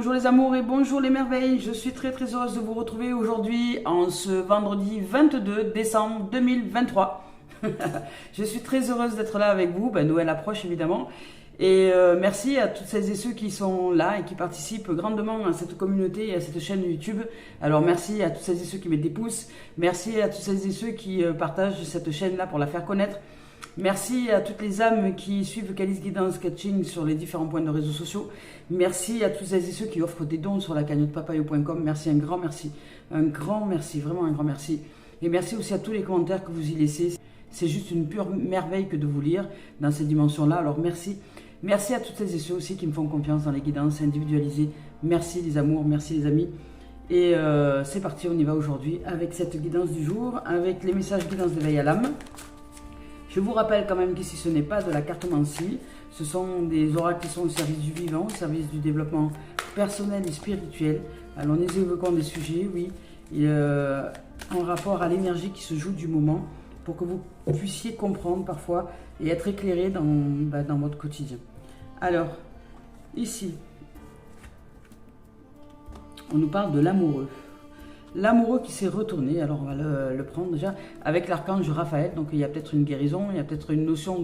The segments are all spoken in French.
bonjour les amours et bonjour les merveilles. Je suis très heureuse de vous retrouver aujourd'hui en ce vendredi 22 décembre 2023. Je suis très heureuse d'être là avec vous. Noël approche évidemment. Et merci à toutes celles et ceux qui sont là et qui participent grandement à cette communauté et à cette chaîne YouTube. Alors merci à toutes celles et ceux qui mettent des pouces. Merci à toutes celles et ceux qui partagent cette chaîne-là pour la faire connaître. Merci à toutes les âmes qui suivent Calice Guidance Coaching sur les différents points de réseaux sociaux. Merci à tous celles et ceux qui offrent des dons sur la cagnotte papayo.com. Merci, un grand merci. Un grand merci, vraiment un grand merci. Et merci aussi à tous les commentaires que vous y laissez. C'est juste une pure merveille que de vous lire dans ces dimensions-là. Alors merci. Merci à toutes celles et ceux aussi qui me font confiance dans les guidances individualisées. Merci les amours, merci les amis. Et c'est parti, on y va aujourd'hui avec cette guidance du jour, avec les messages guidance d'éveil à l'âme. Je vous rappelle quand même qu'ici ce n'est pas de la cartomancie, ce sont des oracles qui sont au service du vivant, au service du développement personnel et spirituel. Alors nous évoquons des sujets, oui, en rapport à l'énergie qui se joue du moment, pour que vous puissiez comprendre parfois et être éclairé dans votre quotidien. Alors, ici, on nous parle de l'amoureux. L'amoureux qui s'est retourné, alors on va le prendre déjà, avec l'archange Raphaël. Donc il y a peut-être une guérison, il y a peut-être une notion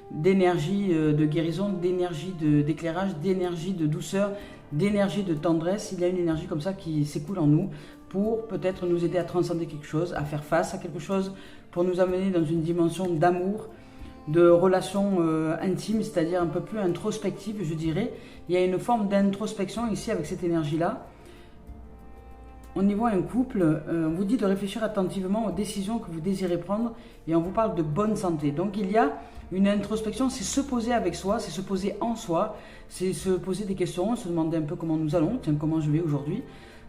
d'énergie de guérison, d'énergie d'éclairage, d'énergie de douceur, d'énergie de tendresse. Il y a une énergie comme ça qui s'écoule en nous pour peut-être nous aider à transcender quelque chose, à faire face à quelque chose, pour nous amener dans une dimension d'amour, de relation intime, c'est-à-dire un peu plus introspective, je dirais. Il y a une forme d'introspection ici avec cette énergie-là. On y voit un couple, on vous dit de réfléchir attentivement aux décisions que vous désirez prendre et on vous parle de bonne santé. Donc il y a une introspection, c'est se poser avec soi, c'est se poser en soi, c'est se poser des questions, se demander un peu comment nous allons, tiens, comment je vais aujourd'hui,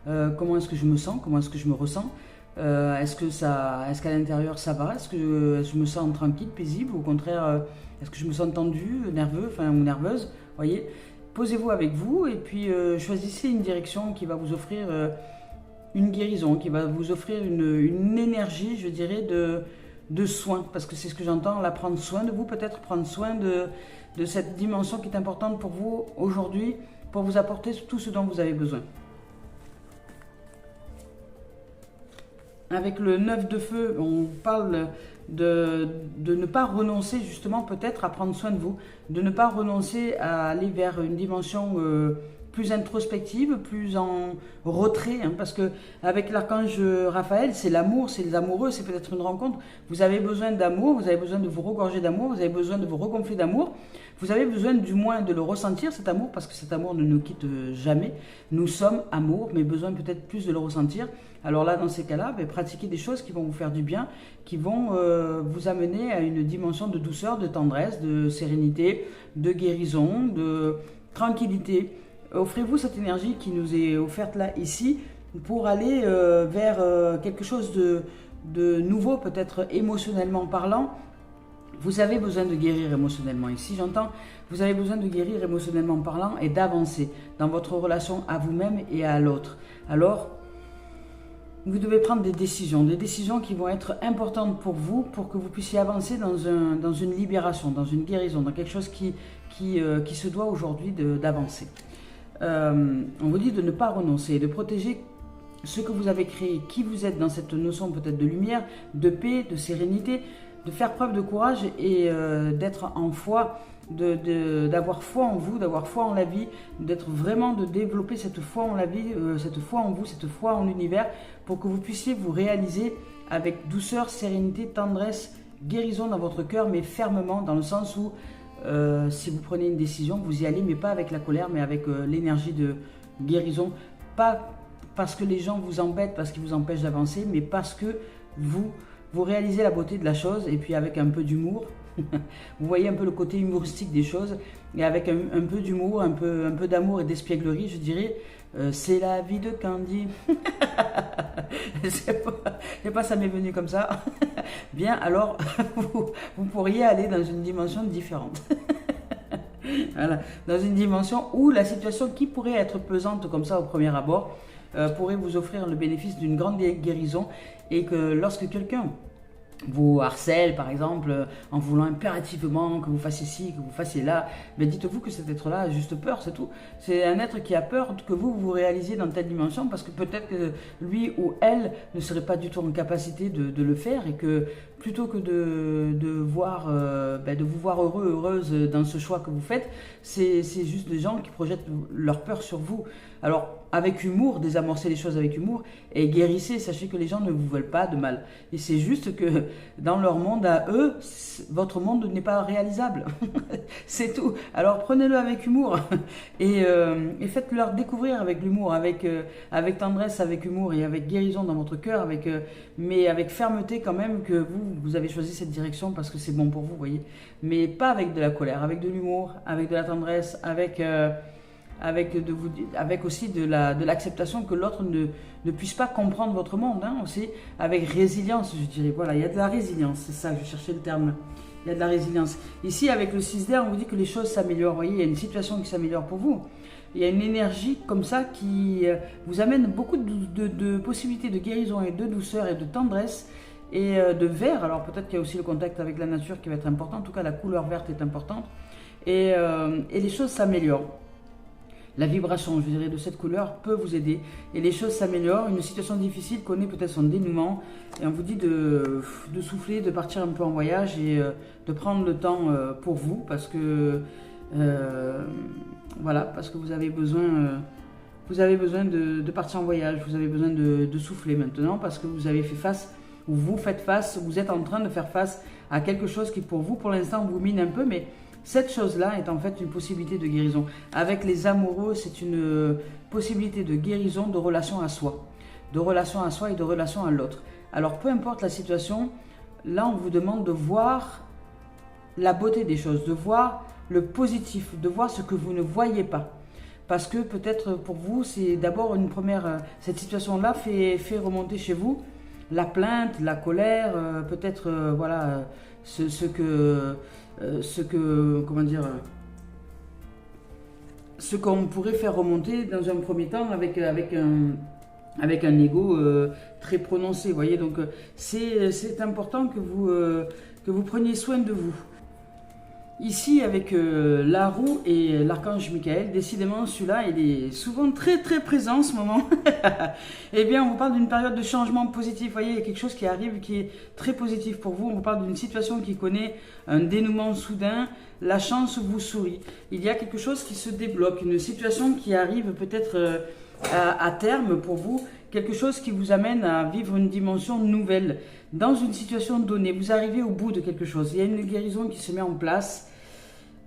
comment est-ce que je me sens, comment est-ce que je me ressens, est-ce qu'à l'intérieur ça va, est-ce que je me sens tranquille, paisible, ou au contraire, est-ce que je me sens tendu, nerveux, ou nerveuse, voyez. Posez-vous avec vous et puis choisissez une direction qui va vous offrir une guérison, qui va vous offrir une énergie, je dirais, de soin, parce que c'est ce que j'entends, là, prendre soin de vous, peut-être prendre soin de cette dimension qui est importante pour vous aujourd'hui, pour vous apporter tout ce dont vous avez besoin. Avec le 9 de feu, on parle de ne pas renoncer justement peut-être à prendre soin de vous, de ne pas renoncer à aller vers une dimension plus introspective, plus en retrait, parce que avec l'archange Raphaël, c'est l'amour, c'est les amoureux, c'est peut-être une rencontre. Vous avez besoin d'amour, vous avez besoin de vous regorger d'amour, vous avez besoin de vous regonfler d'amour, vous avez besoin du moins de le ressentir, cet amour, parce que cet amour ne nous quitte jamais. Nous sommes amour, mais besoin peut-être plus de le ressentir. Alors là, dans ces cas-là, pratiquez des choses qui vont vous faire du bien, qui vont vous amener à une dimension de douceur, de tendresse, de sérénité, de guérison, de tranquillité. Offrez-vous cette énergie qui nous est offerte là, ici, pour aller vers quelque chose de nouveau, peut-être émotionnellement parlant. Vous avez besoin de guérir émotionnellement. Ici, j'entends, vous avez besoin de guérir émotionnellement parlant et d'avancer dans votre relation à vous-même et à l'autre. Alors, vous devez prendre des décisions qui vont être importantes pour vous, pour que vous puissiez avancer dans une libération, dans une guérison, dans quelque chose qui se doit aujourd'hui d'avancer. On vous dit de ne pas renoncer, de protéger ce que vous avez créé, qui vous êtes dans cette notion peut-être de lumière, de paix, de sérénité, de faire preuve de courage et d'être en foi, d'avoir foi en vous, d'avoir foi en la vie, d'être vraiment, de développer cette foi en la vie, cette foi en vous, cette foi en l'univers, pour que vous puissiez vous réaliser avec douceur, sérénité, tendresse, guérison dans votre cœur, mais fermement, dans le sens où si vous prenez une décision, vous y allez, mais pas avec la colère, mais avec l'énergie de guérison. Pas parce que les gens vous embêtent, parce qu'ils vous empêchent d'avancer, mais parce que vous réalisez la beauté de la chose, et puis avec un peu d'humour. Vous voyez un peu le côté humoristique des choses, et avec un peu d'humour, un peu d'amour et d'espièglerie, je dirais, c'est la vie de Candy. Je sais pas, ça m'est venu comme ça. Bien, alors, vous pourriez aller dans une dimension différente. Voilà, dans une dimension où la situation qui pourrait être pesante comme ça au premier abord, pourrait vous offrir le bénéfice d'une grande guérison, et que lorsque quelqu'un vous harcèle par exemple en voulant impérativement que vous fassiez ci, que vous fassiez là, mais dites-vous que cet être-là a juste peur, c'est tout. C'est un être qui a peur que vous réalisiez dans telle dimension parce que peut-être que lui ou elle ne serait pas du tout en capacité de le faire et que plutôt que de vous voir heureux, heureuse dans ce choix que vous faites, c'est juste des gens qui projettent leur peur sur vous. Alors, avec humour, désamorcez les choses avec humour et guérissez. Sachez que les gens ne vous veulent pas de mal. Et c'est juste que dans leur monde à eux, votre monde n'est pas réalisable. C'est tout. Alors prenez-le avec humour et faites-leur découvrir avec l'humour, avec tendresse, avec humour et avec guérison dans votre cœur, mais avec fermeté quand même que vous avez choisi cette direction parce que c'est bon pour vous, voyez. Mais pas avec de la colère, avec de l'humour, avec de la tendresse, avec aussi de l'acceptation que l'autre ne puisse pas comprendre votre monde, hein, aussi, avec résilience, je dirais. Voilà, il y a de la résilience, c'est ça, je cherchais le terme. Il y a de la résilience. Ici, avec le 6 d'air, on vous dit que les choses s'améliorent. Vous voyez, il y a une situation qui s'améliore pour vous. Il y a une énergie comme ça qui vous amène beaucoup de possibilités de guérison et de douceur et de tendresse et de vert. Alors peut-être qu'il y a aussi le contact avec la nature qui va être important. En tout cas, la couleur verte est importante. Et les choses s'améliorent. La vibration, je dirais, de cette couleur peut vous aider. Et les choses s'améliorent. Une situation difficile connaît peut-être son dénouement. Et on vous dit de souffler, de partir un peu en voyage et de prendre le temps pour vous. Parce que, voilà, parce que vous avez besoin de partir en voyage. Vous avez besoin de souffler maintenant parce que vous avez fait face, ou vous faites face, vous êtes en train de faire face à quelque chose qui pour vous, pour l'instant, vous mine un peu. Mais cette chose-là est en fait une possibilité de guérison. Avec les amoureux, c'est une possibilité de guérison, de relation à soi. De relation à soi et de relation à l'autre. Alors, peu importe la situation, là, on vous demande de voir la beauté des choses, de voir le positif, de voir ce que vous ne voyez pas. Parce que peut-être pour vous, c'est d'abord une première... cette situation-là fait remonter chez vous la plainte, la colère, peut-être, voilà, ce qu'on pourrait faire remonter dans un premier temps avec un ego très prononcé, vous voyez. Donc c'est important que vous preniez soin de vous. Ici, avec la roue et l'archange Michael, décidément, celui-là, il est souvent très très présent en ce moment. Eh bien, on vous parle d'une période de changement positif. Vous voyez, il y a quelque chose qui arrive qui est très positif pour vous. On vous parle d'une situation qui connaît un dénouement soudain. La chance vous sourit. Il y a quelque chose qui se débloque, une situation qui arrive peut-être à terme pour vous. Quelque chose qui vous amène à vivre une dimension nouvelle dans une situation donnée. Vous arrivez au bout de quelque chose. Il y a une guérison qui se met en place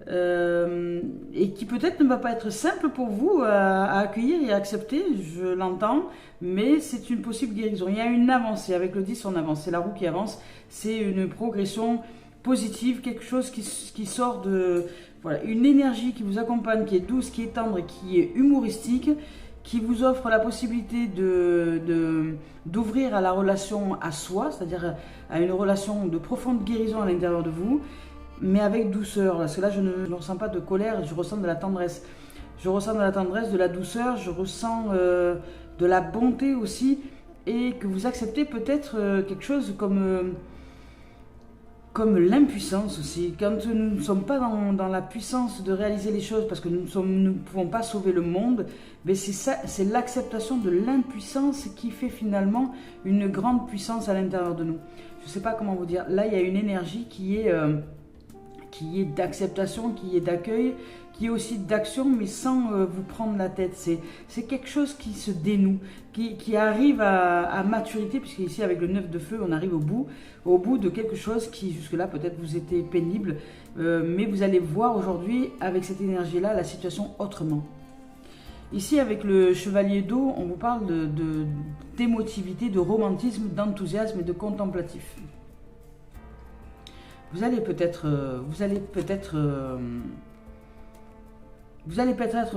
et qui peut-être ne va pas être simple pour vous à accueillir et à accepter, je l'entends, mais c'est une possible guérison. Il y a une avancée. Avec le 10, on avance. C'est la roue qui avance. C'est une progression positive, quelque chose qui sort de... Voilà, une énergie qui vous accompagne, qui est douce, qui est tendre et qui est humoristique, qui vous offre la possibilité d'ouvrir à la relation à soi, c'est-à-dire à une relation de profonde guérison à l'intérieur de vous, mais avec douceur. Parce que là, je ne ressens pas de colère, je ressens de la tendresse. Je ressens de la tendresse, de la douceur, je ressens de la bonté aussi, et que vous acceptez peut-être quelque chose comme l'impuissance aussi. Quand nous ne sommes pas dans la puissance de réaliser les choses, parce que nous ne pouvons pas sauver le monde, mais c'est l'acceptation de l'impuissance qui fait finalement une grande puissance à l'intérieur de nous. Je ne sais pas comment vous dire. Là, il y a une énergie qui est d'acceptation, qui est d'accueil, qui est aussi d'action, mais sans vous prendre la tête. C'est quelque chose qui se dénoue, qui arrive à maturité, puisque ici, avec le 9 de feu, on arrive au bout de quelque chose qui, jusque-là, peut-être vous était pénible, mais vous allez voir aujourd'hui, avec cette énergie-là, la situation autrement. Ici, avec le chevalier d'eau, on vous parle d'émotivité, de romantisme, d'enthousiasme et de contemplatif. Vous allez peut-être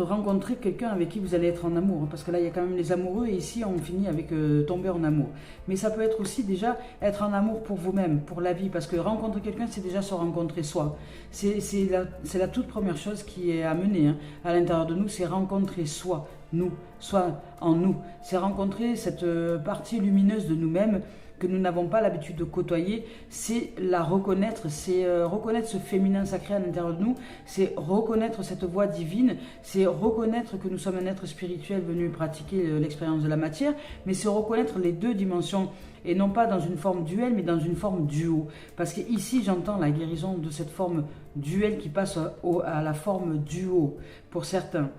rencontrer quelqu'un avec qui vous allez être en amour, parce que là il y a quand même les amoureux et ici on finit avec tomber en amour. Mais ça peut être aussi déjà être en amour pour vous-même, pour la vie, parce que rencontrer quelqu'un c'est déjà se rencontrer soi. C'est la toute première chose qui est à mener à l'intérieur de nous, c'est rencontrer soi. nous, soit en nous. C'est rencontrer cette partie lumineuse de nous-mêmes que nous n'avons pas l'habitude de côtoyer, c'est la reconnaître, c'est reconnaître ce féminin sacré à l'intérieur de nous, c'est reconnaître cette voix divine, c'est reconnaître que nous sommes un être spirituel venu pratiquer l'expérience de la matière, mais c'est reconnaître les deux dimensions, et non pas dans une forme duelle, mais dans une forme duo. Parce qu'ici, j'entends la guérison de cette forme duelle qui passe à la forme duo, pour certains.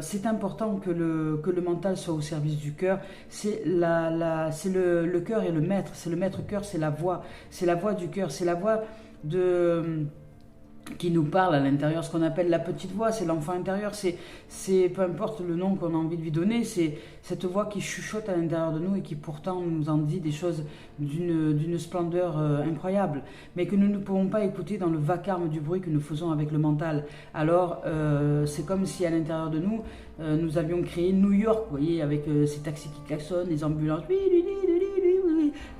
C'est important que le mental soit au service du cœur. C'est le cœur et le maître. C'est le maître cœur, c'est la voix. C'est la voix du cœur. C'est la voix qui nous parle à l'intérieur, ce qu'on appelle la petite voix, c'est l'enfant intérieur, c'est peu importe le nom qu'on a envie de lui donner, c'est cette voix qui chuchote à l'intérieur de nous et qui pourtant nous en dit des choses d'une splendeur incroyable, mais que nous ne pouvons pas écouter dans le vacarme du bruit que nous faisons avec le mental. Alors c'est comme si à l'intérieur de nous, nous avions créé New York, vous voyez, avec ces taxis qui klaxonnent, les ambulances,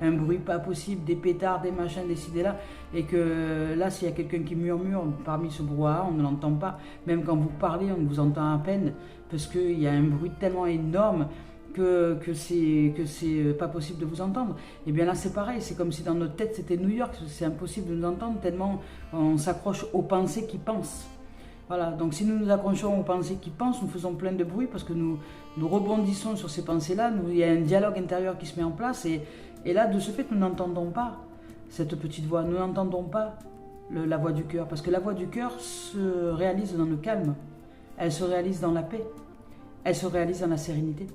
un bruit pas possible, des pétards, des machins, des ci, des là, et que là, s'il y a quelqu'un qui murmure parmi ce brouhaha, on ne l'entend pas. Même quand vous parlez, on vous entend à peine, parce qu'il y a un bruit tellement énorme que c'est pas possible de vous entendre. Et bien là, c'est pareil, c'est comme si dans notre tête, c'était New York, c'est impossible de nous entendre, tellement on s'accroche aux pensées qui pensent. Voilà, donc si nous nous accrochons aux pensées qui pensent, nous faisons plein de bruit parce que nous rebondissons sur ces pensées-là, il y a un dialogue intérieur qui se met en place et là, de ce fait, nous n'entendons pas cette petite voix, nous n'entendons pas la voix du cœur, parce que la voix du cœur se réalise dans le calme, elle se réalise dans la paix, elle se réalise dans la sérénité.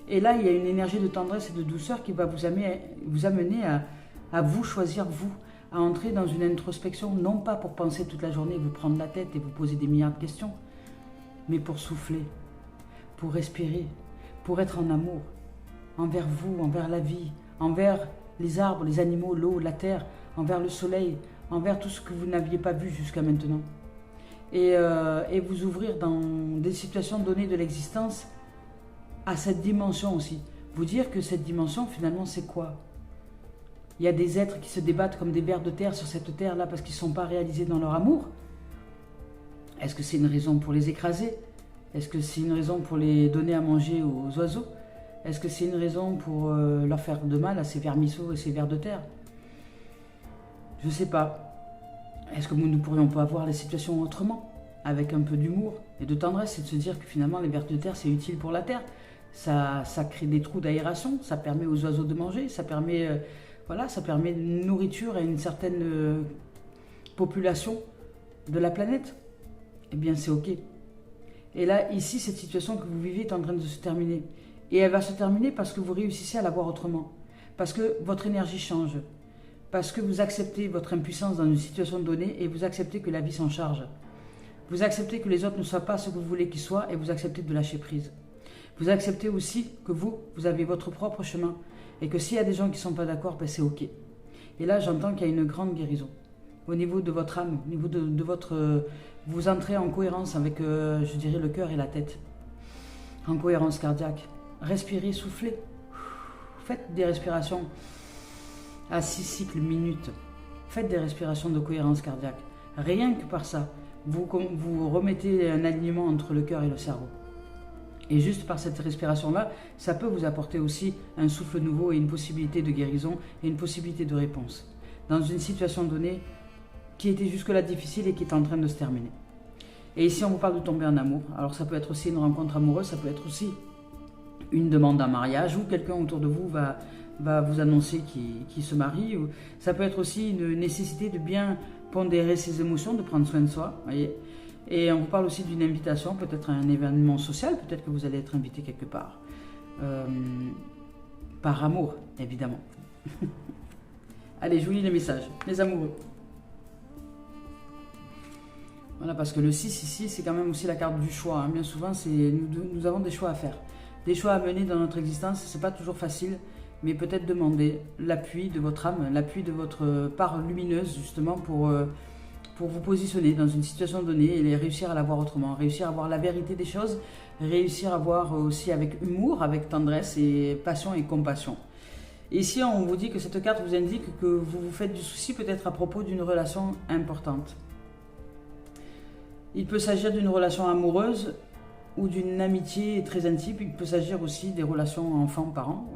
Et là, il y a une énergie de tendresse et de douceur qui va vous amener à vous choisir, vous, à entrer dans une introspection, non pas pour penser toute la journée, vous prendre la tête et vous poser des milliards de questions, mais pour souffler, pour respirer, pour être en amour, envers vous, envers la vie, envers les arbres, les animaux, l'eau, la terre, envers le soleil, envers tout ce que vous n'aviez pas vu jusqu'à maintenant. Et vous ouvrir dans des situations données de l'existence à cette dimension aussi. Vous dire que cette dimension, finalement, c'est quoi ? Il y a des êtres qui se débattent comme des vers de terre sur cette terre-là parce qu'ils ne sont pas réalisés dans leur amour. Est-ce que c'est une raison pour les écraser ? Est-ce que c'est une raison pour les donner à manger aux oiseaux ? Est-ce que c'est une raison pour leur faire de mal à ces vermisseaux et ces vers de terre ? Je ne sais pas. Est-ce que nous ne pourrions pas voir les situations autrement ? Avec un peu d'humour et de tendresse, et de se dire que finalement les vers de terre c'est utile pour la terre. Ça crée des trous d'aération, ça permet aux oiseaux de manger, ça permet de nourriture à une certaine population de la planète. Eh bien c'est ok. Et là, ici, cette situation que vous vivez est en train de se terminer. Et elle va se terminer parce que vous réussissez à la voir autrement. Parce que votre énergie change. Parce que vous acceptez votre impuissance dans une situation donnée et vous acceptez que la vie s'en charge. Vous acceptez que les autres ne soient pas ce que vous voulez qu'ils soient et vous acceptez de lâcher prise. Vous acceptez aussi que vous avez votre propre chemin et que s'il y a des gens qui ne sont pas d'accord, ben c'est ok. Et là, j'entends qu'il y a une grande guérison au niveau de votre âme, au niveau de votre... vous entrez en cohérence avec, je dirais, le cœur et la tête. En cohérence cardiaque. Respirez, soufflez. Faites des respirations à 6 cycles minutes. Faites des respirations de cohérence cardiaque. Rien que par ça, vous remettez un alignement entre le cœur et le cerveau. Et juste par cette respiration-là, ça peut vous apporter aussi un souffle nouveau et une possibilité de guérison et une possibilité de réponse. Dans une situation donnée qui était jusque-là difficile et qui est en train de se terminer. Et ici, on vous parle de tomber en amour. Alors ça peut être aussi une rencontre amoureuse, ça peut être aussi une demande en mariage ou quelqu'un autour de vous va vous annoncer qu'il se marie. Ou ça peut être aussi une nécessité de bien pondérer ses émotions, de prendre soin de soi. Voyez. Et on vous parle aussi d'une invitation, peut-être à un événement social, peut-être que vous allez être invité quelque part. Par amour, évidemment. Allez, je vous lis les messages. Les amoureux. Voilà, parce que le 6 ici, c'est quand même aussi la carte du choix. Hein. Bien souvent, nous avons des choix à faire. Des choix à mener dans notre existence, ce n'est pas toujours facile, mais peut-être demander l'appui de votre âme, l'appui de votre part lumineuse, justement, pour vous positionner dans une situation donnée et réussir à la voir autrement, réussir à voir la vérité des choses, réussir à voir aussi avec humour, avec tendresse et passion et compassion. Et ici, on vous dit que cette carte vous indique que vous vous faites du souci peut-être à propos d'une relation importante. Il peut s'agir d'une relation amoureuse ou d'une amitié très intime. Il peut s'agir aussi des relations enfants-parents.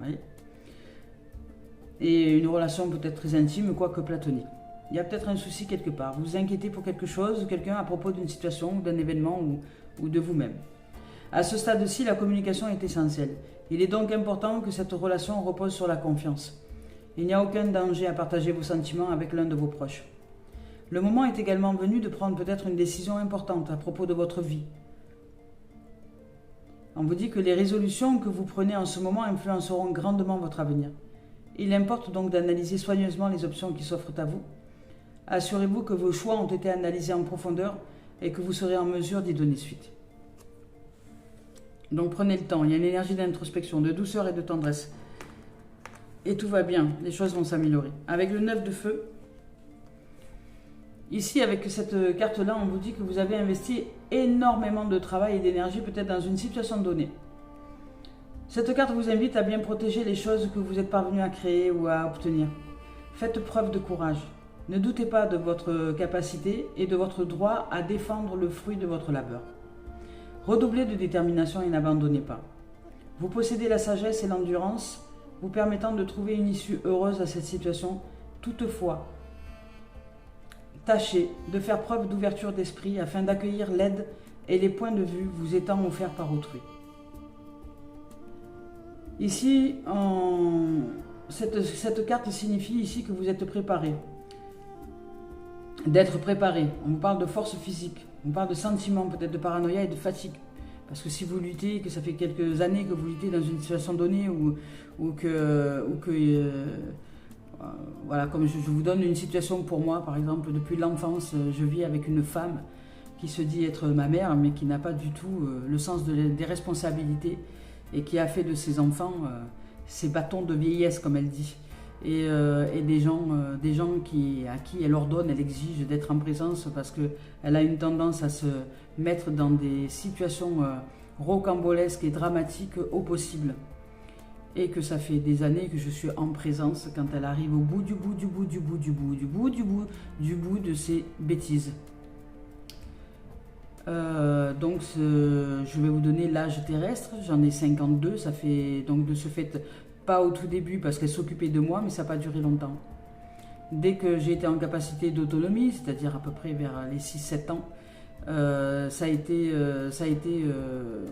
Et une relation peut-être très intime, quoique platonique. Il y a peut-être un souci quelque part. Vous vous inquiétez pour quelque chose, quelqu'un à propos d'une situation ou d'un événement ou de vous-même. À ce stade-ci, la communication est essentielle. Il est donc important que cette relation repose sur la confiance. Il n'y a aucun danger à partager vos sentiments avec l'un de vos proches. Le moment est également venu de prendre peut-être une décision importante à propos de votre vie. On vous dit que les résolutions que vous prenez en ce moment influenceront grandement votre avenir. Il importe donc d'analyser soigneusement les options qui s'offrent à vous. Assurez-vous que vos choix ont été analysés en profondeur et que vous serez en mesure d'y donner suite. Donc prenez le temps, il y a une énergie d'introspection, de douceur et de tendresse. Et tout va bien, les choses vont s'améliorer. Avec le 9 de feu, ici avec cette carte-là, on vous dit que vous avez investi énormément de travail et d'énergie peut-être dans une situation donnée. Cette carte vous invite à bien protéger les choses que vous êtes parvenu à créer ou à obtenir. Faites preuve de courage. Ne doutez pas de votre capacité et de votre droit à défendre le fruit de votre labeur. Redoublez de détermination et n'abandonnez pas. Vous possédez la sagesse et l'endurance vous permettant de trouver une issue heureuse à cette situation. Toutefois, tâchez de faire preuve d'ouverture d'esprit afin d'accueillir l'aide et les points de vue vous étant offerts par autrui. Ici, cette carte signifie ici que vous êtes préparé. D'être préparé. On vous parle de force physique. On parle de sentiments, peut-être de paranoïa et de fatigue. Parce que si vous luttez, que ça fait quelques années que vous luttez dans une situation donnée voilà, comme je vous donne une situation pour moi, par exemple, depuis l'enfance, je vis avec une femme qui se dit être ma mère, mais qui n'a pas du tout le sens des responsabilités et qui a fait de ses enfants ses bâtons de vieillesse, comme elle dit. Et des gens à qui elle ordonne, elle exige d'être en présence parce qu'elle a une tendance à se mettre dans des situations rocambolesques et dramatiques au possible. Et que ça fait des années que je suis en présence quand elle arrive au bout de ses bêtises. Donc je vais vous donner l'âge terrestre, j'en ai 52, ça fait donc de ce fait... Pas au tout début parce qu'elle s'occupait de moi, mais ça n'a pas duré longtemps. Dès que j'ai été en capacité d'autonomie, c'est-à-dire à peu près vers les 6-7 ans, ça a été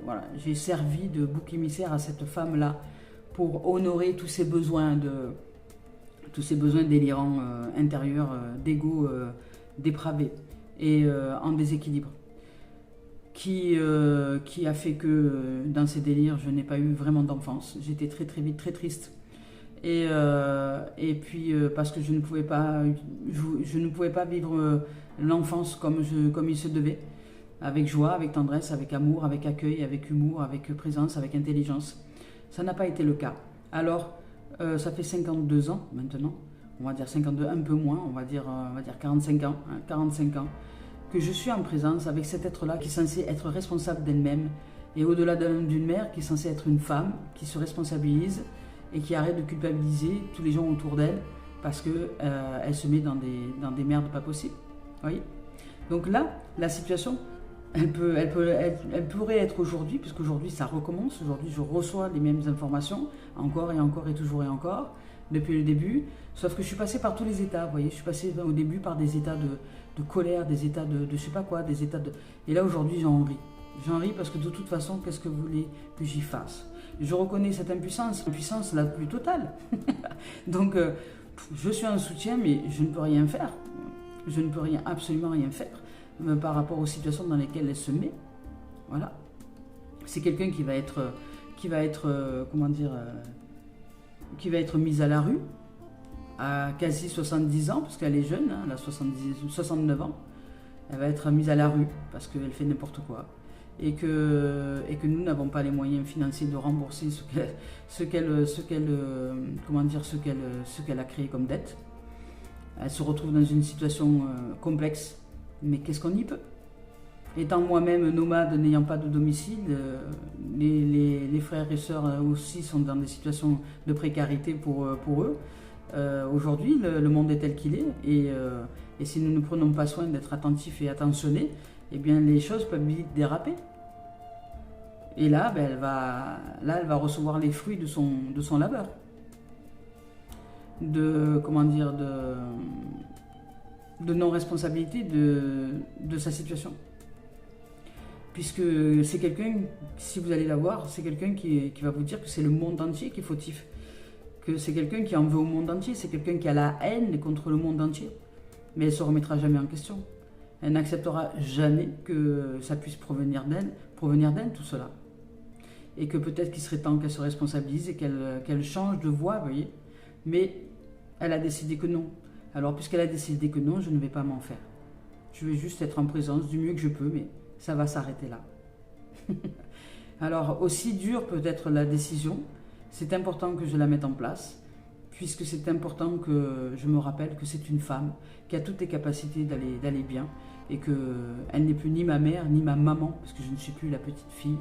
voilà, j'ai servi de bouc émissaire à cette femme-là pour honorer tous ses besoins délirants intérieurs, d'ego dépravé et en déséquilibre. Qui a fait que dans ces délires, je n'ai pas eu vraiment d'enfance. J'étais très très vite très triste. Et puis parce que je ne pouvais pas vivre l'enfance comme il se devait, avec joie, avec tendresse, avec amour, avec accueil, avec humour, avec présence, avec intelligence. Ça n'a pas été le cas. Alors, ça fait 52 ans maintenant, on va dire 52, un peu moins, on va dire 45 ans, hein, 45 ans, que je suis en présence avec cet être-là qui est censé être responsable d'elle-même et au-delà d'une mère qui est censée être une femme qui se responsabilise et qui arrête de culpabiliser tous les gens autour d'elle parce qu'elle se met dans des merdes pas possibles. Voyez. Donc là, la situation, elle pourrait être aujourd'hui, puisqu'aujourd'hui ça recommence, aujourd'hui je reçois les mêmes informations, encore et encore et toujours et encore, depuis le début, sauf que je suis passée par tous les états, vous voyez, je suis passée au début par des états de colère, des états de je sais pas quoi, des états de... Et là aujourd'hui j'en ris. J'en ris parce que de toute façon, qu'est-ce que vous voulez que j'y fasse? Je reconnais cette impuissance, l'impuissance la plus totale. Donc je suis en soutien, mais je ne peux rien faire. Je ne peux absolument rien faire par rapport aux situations dans lesquelles elle se met. Voilà. C'est quelqu'un qui va être mise à la rue à quasi 70 ans, parce qu'elle est jeune, hein, elle a 69 ans. Elle va être mise à la rue parce qu'elle fait n'importe quoi. Et que nous n'avons pas les moyens financiers de rembourser ce qu'elle a créé comme dette. Elle se retrouve dans une situation complexe, mais qu'est-ce qu'on y peut? Étant moi-même nomade, n'ayant pas de domicile, les frères et sœurs aussi sont dans des situations de précarité pour eux. Aujourd'hui, le monde est tel qu'il est, et si nous ne prenons pas soin d'être attentifs et attentionnés, eh bien les choses peuvent vite déraper. Et là, ben, elle va recevoir les fruits de son labeur. Comment dire, de non-responsabilité de sa situation. Puisque c'est quelqu'un, si vous allez la voir, c'est quelqu'un qui va vous dire que c'est le monde entier qui est fautif. Que c'est quelqu'un qui en veut au monde entier, c'est quelqu'un qui a la haine contre le monde entier. Mais elle ne se remettra jamais en question. Elle n'acceptera jamais que ça puisse provenir d'elle, tout cela. Et que peut-être qu'il serait temps qu'elle se responsabilise et qu'elle change de voie, vous voyez. Mais elle a décidé que non. Alors, puisqu'elle a décidé que non, je ne vais pas m'en faire. Je vais juste être en présence du mieux que je peux, mais ça va s'arrêter là. Alors, aussi dure peut être la décision, c'est important que je la mette en place, puisque c'est important que je me rappelle que c'est une femme qui a toutes les capacités d'aller bien, et qu'elle n'est plus ni ma mère, ni ma maman, parce que je ne suis plus la petite fille,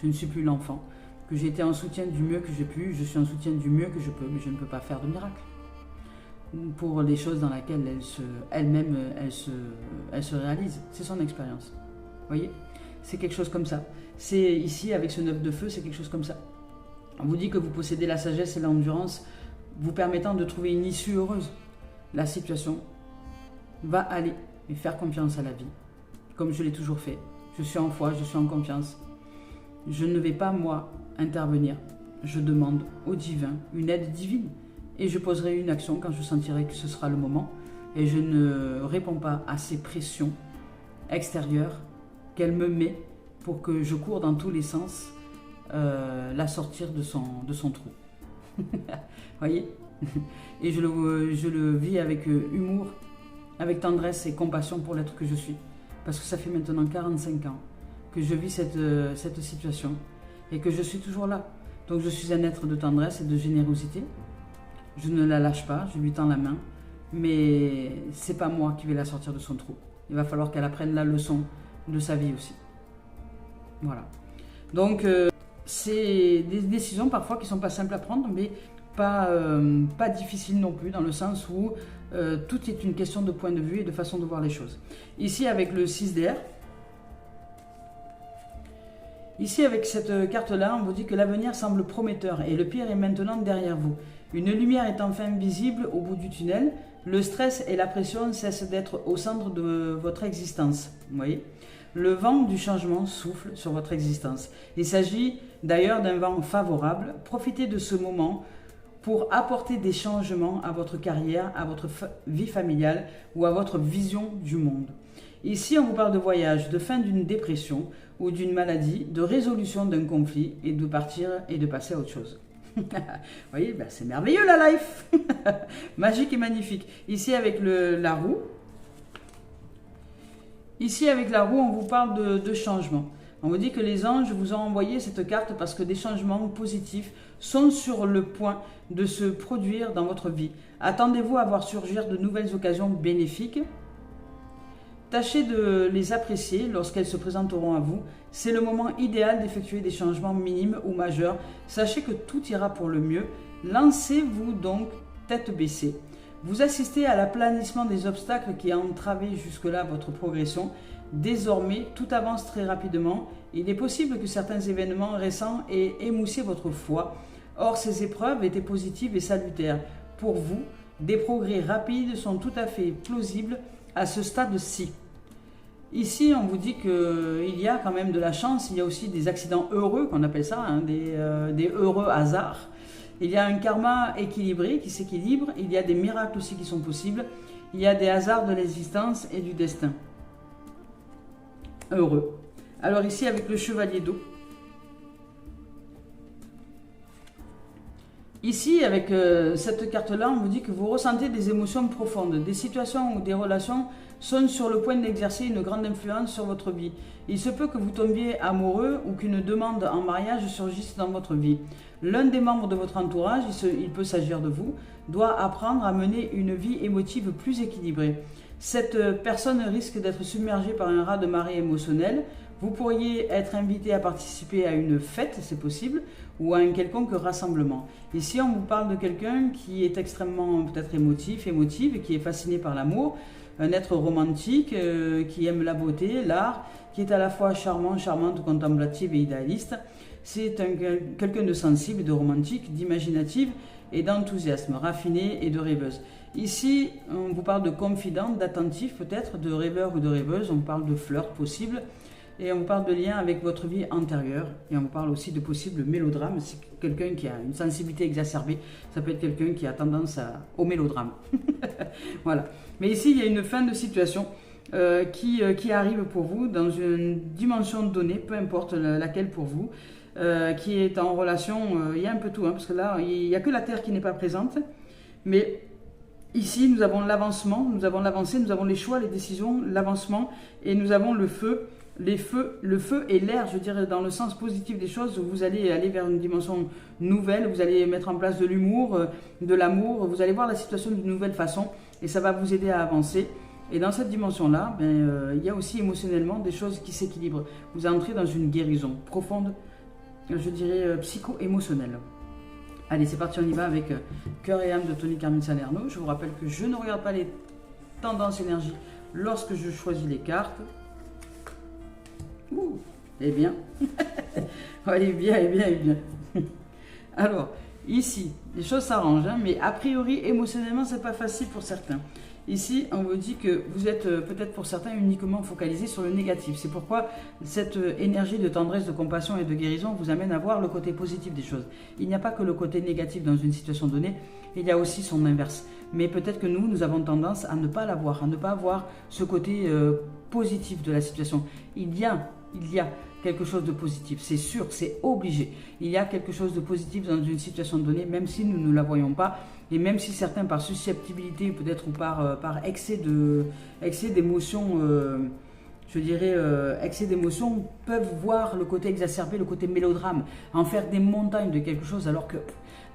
je ne suis plus l'enfant, que j'ai été en soutien du mieux que j'ai pu, je suis en soutien du mieux que je peux, mais je ne peux pas faire de miracle. Pour les choses dans lesquelles elle-même se réalise. C'est son expérience. Vous voyez? C'est quelque chose comme ça. C'est ici, avec ce 9 de feu, c'est quelque chose comme ça. On vous dit que vous possédez la sagesse et l'endurance vous permettant de trouver une issue heureuse. La situation va aller et faire confiance à la vie, comme je l'ai toujours fait. Je suis en foi, je suis en confiance. Je ne vais pas, moi, intervenir. Je demande au divin une aide divine. Et je poserai une action quand je sentirai que ce sera le moment. Et je ne réponds pas à ces pressions extérieures qu'elle me met pour que je cours dans tous les sens la sortir de son trou. Voyez? Et je le vis avec humour, avec tendresse et compassion pour l'être que je suis. Parce que ça fait maintenant 45 ans que je vis cette situation et que je suis toujours là. Donc je suis un être de tendresse et de générosité. Je ne la lâche pas, je lui tends la main, mais c'est pas moi qui vais la sortir de son trou. Il va falloir qu'elle apprenne la leçon de sa vie aussi. Voilà. Donc, c'est des décisions parfois qui ne sont pas simples à prendre, mais pas difficiles non plus, dans le sens où tout est une question de point de vue et de façon de voir les choses. Ici, avec le 6 d'air, ici, avec cette carte-là, on vous dit que l'avenir semble prometteur et le pire est maintenant derrière vous. Une lumière est enfin visible au bout du tunnel. Le stress et la pression cessent d'être au centre de votre existence. Vous voyez ? Le vent du changement souffle sur votre existence. Il s'agit d'ailleurs d'un vent favorable. Profitez de ce moment pour apporter des changements à votre carrière, à votre vie familiale ou à votre vision du monde. Ici, on vous parle de voyage, de fin d'une dépression ou d'une maladie, de résolution d'un conflit et de partir et de passer à autre chose. Vous voyez, ben c'est merveilleux la life. Magique et magnifique. Ici avec la roue. Ici avec la roue, on vous parle de changement. On vous dit que les anges vous ont envoyé cette carte parce que des changements positifs sont sur le point de se produire dans votre vie. Attendez-vous à voir surgir de nouvelles occasions bénéfiques. Tâchez de les apprécier lorsqu'elles se présenteront à vous. C'est le moment idéal d'effectuer des changements minimes ou majeurs. Sachez que tout ira pour le mieux. Lancez-vous donc tête baissée. Vous assistez à l'aplanissement des obstacles qui entravaient jusque-là votre progression. Désormais, tout avance très rapidement. Il est possible que certains événements récents aient émoussé votre foi. Or, ces épreuves étaient positives et salutaires. Pour vous, des progrès rapides sont tout à fait plausibles à ce stade-ci. Ici, on vous dit qu'il y a quand même de la chance, il y a aussi des accidents heureux, qu'on appelle ça, hein, des heureux hasards. Il y a un karma équilibré qui s'équilibre, il y a des miracles aussi qui sont possibles, il y a des hasards de l'existence et du destin. Heureux. Alors ici, avec le chevalier d'eau. Ici, avec cette carte-là, on vous dit que vous ressentez des émotions profondes. Des situations ou des relations sont sur le point d'exercer une grande influence sur votre vie. Il se peut que vous tombiez amoureux ou qu'une demande en mariage surgisse dans votre vie. L'un des membres de votre entourage, il peut s'agir de vous, doit apprendre à mener une vie émotive plus équilibrée. Cette personne risque d'être submergée par un raz-de-marée émotionnel. Vous pourriez être invité à participer à une fête, c'est possible, ou à un quelconque rassemblement. Ici, on vous parle de quelqu'un qui est extrêmement peut-être émotive, et qui est fasciné par l'amour, un être romantique qui aime la beauté, l'art, qui est à la fois charmant, charmante, contemplative et idéaliste. C'est quelqu'un de sensible, de romantique, d'imaginative et d'enthousiasme, raffiné et de rêveuse. Ici, on vous parle de confidente, d'attentif peut-être, de rêveur ou de rêveuse, on vous parle de flirt possible, et on vous parle de lien avec votre vie antérieure, et on vous parle aussi de possible mélodrame. C'est quelqu'un qui a une sensibilité exacerbée, ça peut être quelqu'un qui a tendance au mélodrame. Voilà. Mais ici, il y a une fin de situation qui arrive pour vous dans une dimension donnée, peu importe laquelle pour vous, qui est en relation, il y a un peu tout, hein, parce que là, il n'y a que la Terre qui n'est pas présente, mais ici, nous avons l'avancement, nous avons l'avancée, nous avons les choix, les décisions, l'avancement, et nous avons le feu, le feu et l'air, je dirais, dans le sens positif des choses. Vous allez aller vers une dimension nouvelle, vous allez mettre en place de l'humour, de l'amour, vous allez voir la situation d'une nouvelle façon, et ça va vous aider à avancer. Et dans cette dimension-là, il y a aussi émotionnellement des choses qui s'équilibrent. Vous entrez dans une guérison profonde, je dirais psycho-émotionnelle. Allez, c'est parti, on y va avec Cœur et âme de Tony Carmine Salerno. Je vous rappelle que je ne regarde pas les tendances énergie lorsque je choisis les cartes. Ouh, eh bien. Allez, bien, eh bien, eh bien. Alors, ici, les choses s'arrangent, hein, mais a priori, émotionnellement, c'est pas facile pour certains. Ici, on vous dit que vous êtes peut-être pour certains uniquement focalisé sur le négatif. C'est pourquoi cette énergie de tendresse, de compassion et de guérison vous amène à voir le côté positif des choses. Il n'y a pas que le côté négatif dans une situation donnée, il y a aussi son inverse. Mais peut-être que nous avons tendance à ne pas l'avoir, à ne pas voir ce côté positif de la situation. Il y a quelque chose de positif, c'est sûr, c'est obligé. Il y a quelque chose de positif dans une situation donnée, même si nous ne la voyons pas, et même si certains par susceptibilité peut-être ou par excès d'émotions, je dirais excès d'émotions, peuvent voir le côté exacerbé, le côté mélodrame, en faire des montagnes de quelque chose, alors que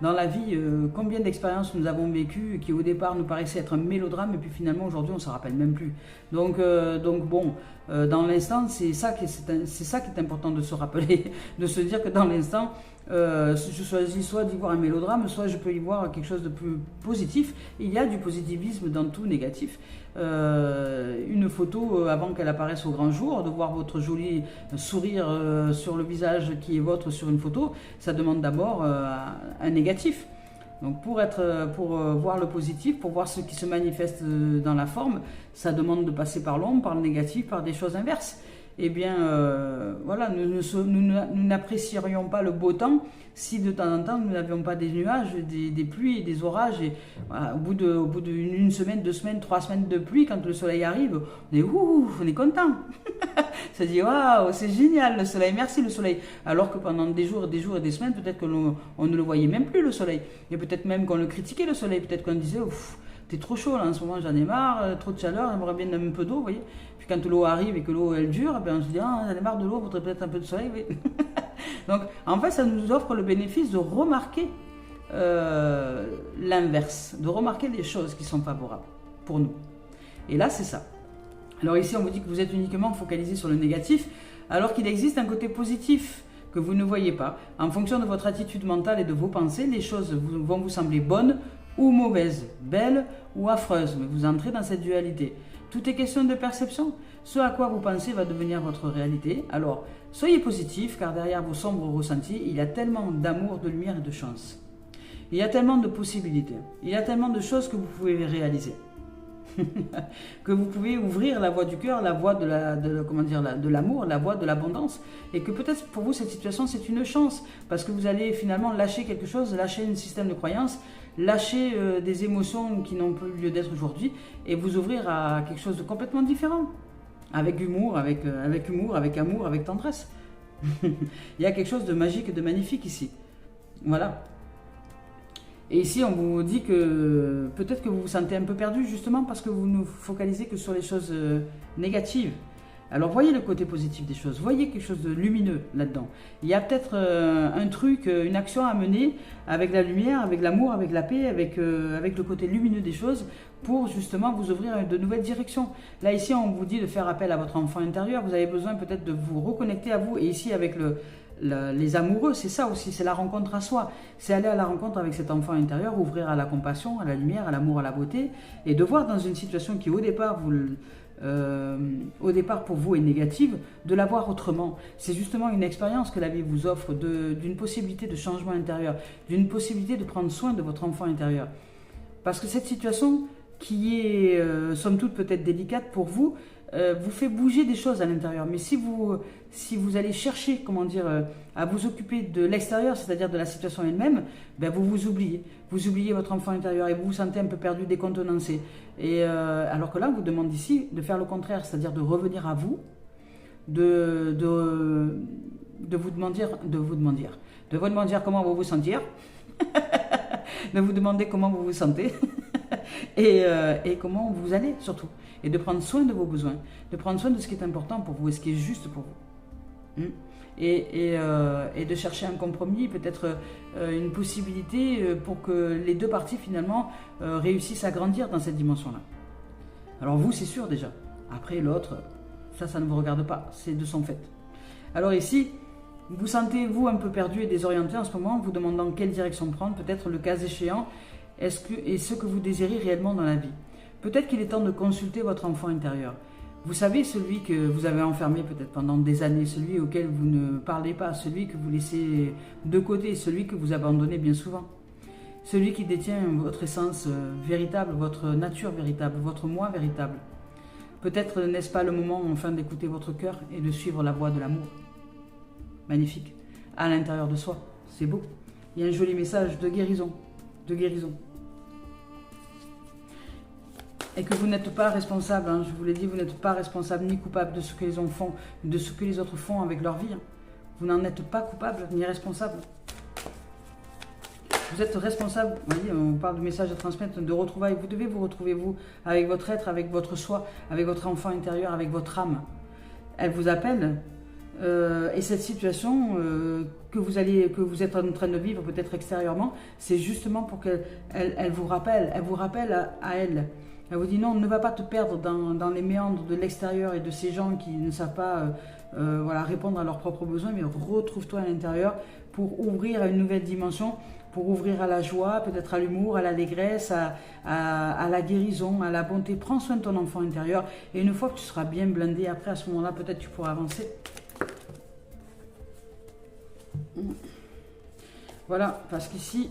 dans la vie, combien d'expériences nous avons vécues qui au départ nous paraissaient être un mélodrame et puis finalement aujourd'hui on ne s'en rappelle même plus. Donc bon, dans l'instant, c'est ça qui est important de se rappeler, de se dire que dans l'instant, je choisis soit d'y voir un mélodrame, soit je peux y voir quelque chose de plus positif. Il y a du positivisme dans tout négatif. Une photo avant qu'elle apparaisse au grand jour, de voir votre joli sourire sur le visage qui est votre sur une photo, ça demande d'abord un négatif. Donc pour voir le positif, pour voir ce qui se manifeste dans la forme, ça demande de passer par l'ombre, par le négatif, par des choses inverses. Eh bien, voilà, nous n'apprécierions pas le beau temps si de temps en temps nous n'avions pas des nuages, des pluies, des orages. Et voilà, au bout d'une semaine, 2 semaines, 3 semaines de pluie, quand le soleil arrive, on est content. Ça dit waouh, c'est génial le soleil, merci le soleil. Alors que pendant des jours et des semaines, peut-être qu'on ne le voyait même plus le soleil. Et peut-être même qu'on le critiquait le soleil, peut-être qu'on disait t'es trop chaud là en ce moment, j'en ai marre, trop de chaleur, j'aimerais bien un peu d'eau, vous voyez. Puis quand l'eau arrive et que l'eau elle dure, on se dit j'en ai marre de l'eau, faudrait peut-être un peu de soleil, oui. Donc en fait, ça nous offre le bénéfice de remarquer l'inverse, de remarquer les choses qui sont favorables pour nous. Et là, c'est ça. Alors ici, on vous dit que vous êtes uniquement focalisé sur le négatif, alors qu'il existe un côté positif que vous ne voyez pas. En fonction de votre attitude mentale et de vos pensées, les choses vont vous sembler bonnes ou mauvaises, belles ou affreuses, mais vous entrez dans cette dualité. Tout est question de perception. Ce à quoi vous pensez va devenir votre réalité. Alors, soyez positif, car derrière vos sombres ressentis, il y a tellement d'amour, de lumière et de chance. Il y a tellement de possibilités. Il y a tellement de choses que vous pouvez réaliser. Que vous pouvez ouvrir la voie du cœur, la voie de l'amour, la voie de l'abondance, et que peut-être pour vous cette situation c'est une chance, parce que vous allez finalement lâcher quelque chose, lâcher un système de croyances, lâcher des émotions qui n'ont plus lieu d'être aujourd'hui, et vous ouvrir à quelque chose de complètement différent, avec humour, avec amour, avec tendresse. Il y a quelque chose de magique et de magnifique ici. Voilà. Et ici, on vous dit que peut-être que vous vous sentez un peu perdu, justement parce que vous ne focalisez que sur les choses négatives. Alors, voyez le côté positif des choses, voyez quelque chose de lumineux là-dedans. Il y a peut-être un truc, une action à mener avec la lumière, avec l'amour, avec la paix, avec le côté lumineux des choses pour justement vous ouvrir de nouvelles directions. Là, ici, on vous dit de faire appel à votre enfant intérieur. Vous avez besoin peut-être de vous reconnecter à vous. Et ici, avec les amoureux, c'est ça aussi, c'est la rencontre à soi. C'est aller à la rencontre avec cet enfant intérieur, ouvrir à la compassion, à la lumière, à l'amour, à la beauté, et de voir dans une situation qui au départ pour vous est négative, de la voir autrement. C'est justement une expérience que la vie vous offre d'une possibilité de changement intérieur, d'une possibilité de prendre soin de votre enfant intérieur. Parce que cette situation qui est, somme toute, peut-être délicate pour vous, vous fait bouger des choses à l'intérieur. Mais si vous allez chercher, comment dire, à vous occuper de l'extérieur, c'est-à-dire de la situation elle-même, ben vous vous oubliez. Vous oubliez votre enfant intérieur et vous vous sentez un peu perdu, décontenancé. Et alors que là, on vous demande ici de faire le contraire, c'est-à-dire de revenir à vous, de vous demander comment vous vous sentir, de vous demander comment vous vous sentez et comment vous allez surtout. Et de prendre soin de vos besoins, de prendre soin de ce qui est important pour vous et ce qui est juste pour vous. Et de chercher un compromis, peut-être une possibilité pour que les deux parties finalement réussissent à grandir dans cette dimension-là. Alors vous, c'est sûr déjà. Après l'autre, ça ne vous regarde pas, c'est de son fait. Alors ici, vous sentez-vous un peu perdu et désorienté en ce moment, vous demandant quelle direction prendre, peut-être le cas échéant, et ce que vous désirez réellement dans la vie. Peut-être qu'il est temps de consulter votre enfant intérieur. Vous savez, celui que vous avez enfermé peut-être pendant des années, celui auquel vous ne parlez pas, celui que vous laissez de côté, celui que vous abandonnez bien souvent. Celui qui détient votre essence véritable, votre nature véritable, votre moi véritable. Peut-être n'est-ce pas le moment enfin d'écouter votre cœur et de suivre la voie de l'amour. Magnifique. À l'intérieur de soi. C'est beau. Il y a un joli message de guérison. De guérison. Et que vous n'êtes pas responsable, je vous l'ai dit, vous n'êtes pas responsable ni coupable de ce que les autres font, de ce que les autres font avec leur vie. Vous n'en êtes pas coupable ni responsable. Vous êtes responsable, vous voyez, on parle de message à transmettre, de retrouvailles. Vous devez vous retrouver, vous, avec votre être, avec votre soi, avec votre enfant intérieur, avec votre âme. Elle vous appelle. Et cette situation que vous êtes en train de vivre peut-être extérieurement, c'est justement pour qu'elle vous rappelle, à elle. Elle vous dit non, ne va pas te perdre dans les méandres de l'extérieur et de ces gens qui ne savent pas répondre à leurs propres besoins, mais retrouve-toi à l'intérieur pour ouvrir à une nouvelle dimension, pour ouvrir à la joie, peut-être à l'humour, à l'allégresse, à la guérison, à la bonté. Prends soin de ton enfant intérieur et une fois que tu seras bien blindé, après à ce moment-là, peut-être tu pourras avancer. Voilà, parce qu'ici,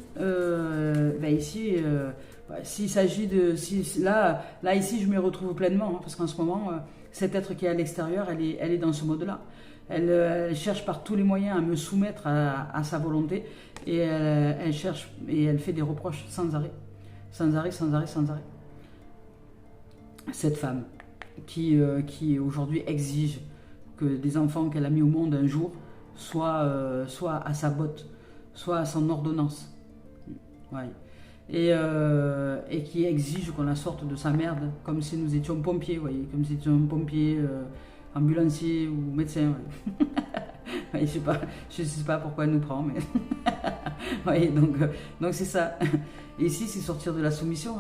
s'il s'agit de... Là, ici, je me retrouve pleinement, parce qu'en ce moment, cet être qui est à l'extérieur, elle est dans ce mode-là. Elle cherche par tous les moyens à me soumettre à sa volonté, et elle cherche, et elle fait des reproches sans arrêt. Sans arrêt. Cette femme qui aujourd'hui exige que des enfants qu'elle a mis au monde un jour soient à sa botte, soit à son ordonnance. Ouais. Et qui exige qu'on la sorte de sa merde, comme si nous étions pompiers, voyez, comme si nous étions pompiers, ambulanciers ou médecins. Ouais. Je sais pas pourquoi elle nous prend, mais ouais, donc c'est ça. Et ici, c'est sortir de la soumission.